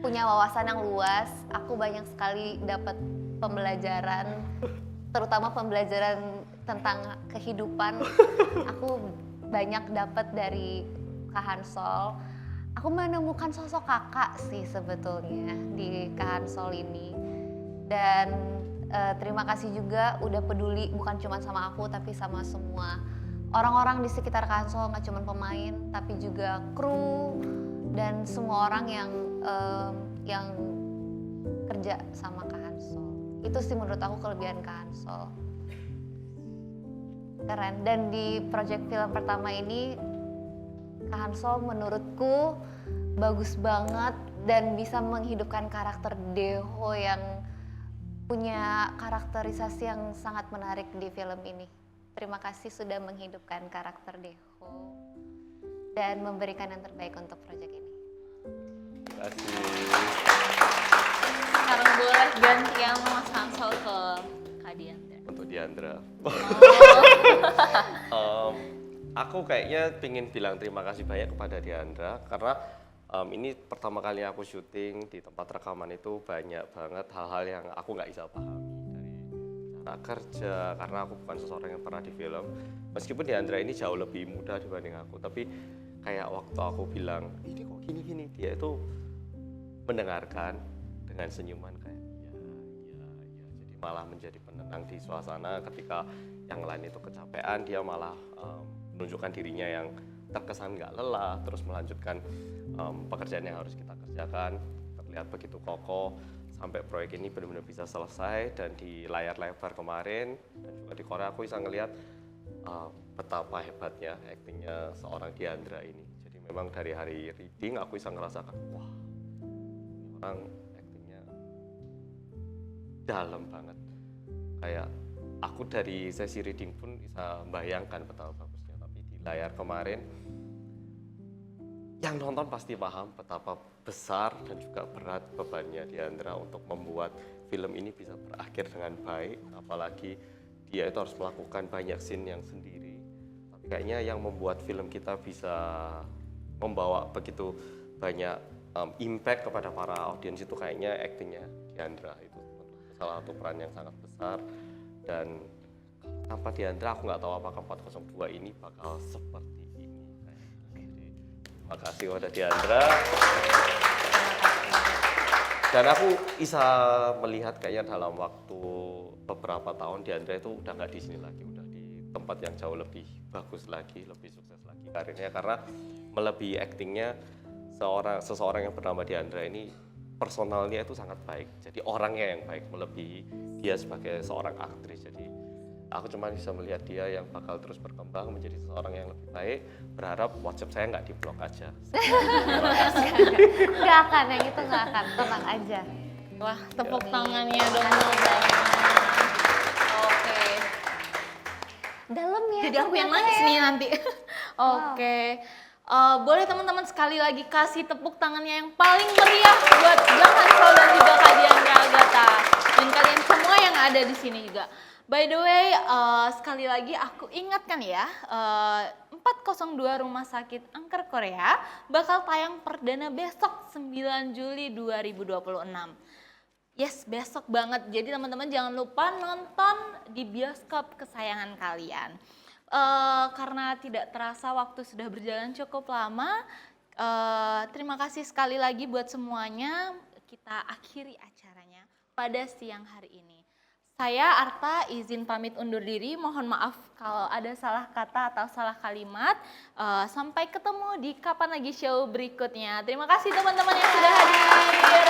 punya wawasan yang luas. Aku banyak sekali dapat pembelajaran, terutama pembelajaran tentang kehidupan. Aku banyak dapat dari Kak Hansol. Aku menemukan sosok kakak sih sebetulnya di Kak Hansol ini. Dan terima kasih juga udah peduli bukan cuma sama aku tapi sama semua orang-orang di sekitar Kak Hansol, nggak cuma pemain tapi juga kru dan semua orang yang kerja sama Kak Hansol. Itu sih menurut aku kelebihan Kak Hansol. Keren. Dan di proyek film pertama ini Kak Hansol menurutku bagus banget dan bisa menghidupkan karakter Deho yang punya karakterisasi yang sangat menarik di film ini. Terima kasih sudah menghidupkan karakter Deho dan memberikan yang terbaik untuk proyek ini. Terima kasih. Sekarang boleh gantian Mas Hansol ke Kak Diandra. Untuk Diandra. Aku kayaknya pengen bilang terima kasih banyak kepada Diandra karena ini pertama kali aku syuting di tempat rekaman itu banyak banget hal-hal yang aku nggak bisa pahami dari cara kerja karena aku bukan seseorang yang pernah di film. Meskipun Diandra ini jauh lebih muda dibanding aku, tapi kayak waktu aku bilang ini kok gini-gini, dia itu mendengarkan dengan senyuman kayak ya, jadi malah menjadi penenang di suasana ketika yang lain itu kecapean, dia malah menunjukkan dirinya yang terkesan nggak lelah, terus melanjutkan pekerjaan yang harus kita kerjakan. Terlihat begitu kokoh sampai proyek ini benar-benar bisa selesai. Dan di layar lebar kemarin dan juga di Korea aku bisa ngelihat betapa hebatnya aktingnya seorang Diandra ini. Jadi memang dari hari reading aku bisa ngerasakan wah, ini orang aktingnya dalam banget. Kayak aku dari sesi reading pun bisa membayangkan betapa bagusnya, tapi di layar kemarin yang nonton pasti paham betapa besar dan juga berat bebannya Diandra untuk membuat film ini bisa berakhir dengan baik, apalagi dia itu harus melakukan banyak scene yang sendiri. Tapi kayaknya yang membuat film kita bisa membawa begitu banyak impact kepada para audiens itu kayaknya aktingnya Diandra. Itu salah satu peran yang sangat besar. Dan tanpa Diandra aku nggak tahu apakah 402 ini bakal seperti ini. Jadi, terima kasih kepada Diandra. Dan aku bisa melihat kayaknya dalam waktu beberapa tahun Diandra itu udah nggak di sini lagi, udah di tempat yang jauh lebih bagus lagi, lebih sukses lagi karirnya karena melebihi aktingnya seseorang yang bernama Diandra ini personalnya itu sangat baik. Jadi orangnya yang baik melebihi dia sebagai seorang aktris. Jadi aku cuma bisa melihat dia yang bakal terus berkembang menjadi seorang yang lebih baik. Berharap WhatsApp saya nggak di-blok aja. Nggak akan, yang itu nggak akan, tenang aja. Wah, tepuk tangannya dong. Oke. Dalam ya. Jadi aku yang nangis nih nanti. Oke. Boleh teman-teman sekali lagi kasih tepuk tangannya yang paling meriah buat Gang Hansol dan juga Kak Diandra Agatha. Dan kalian semua yang ada di sini juga. By the way, sekali lagi aku ingatkan ya, 402 Rumah Sakit Angker Korea bakal tayang perdana besok 9 Juli 2026. Yes, besok banget. Jadi teman-teman jangan lupa nonton di bioskop kesayangan kalian. Karena tidak terasa waktu sudah berjalan cukup lama. Terima kasih sekali lagi buat semuanya. Kita akhiri acaranya pada siang hari ini. Saya Arta izin pamit undur diri. Mohon maaf kalau ada salah kata atau salah kalimat. Sampai ketemu di Kapan Lagi Show berikutnya. Terima kasih teman-teman yang sudah hadir.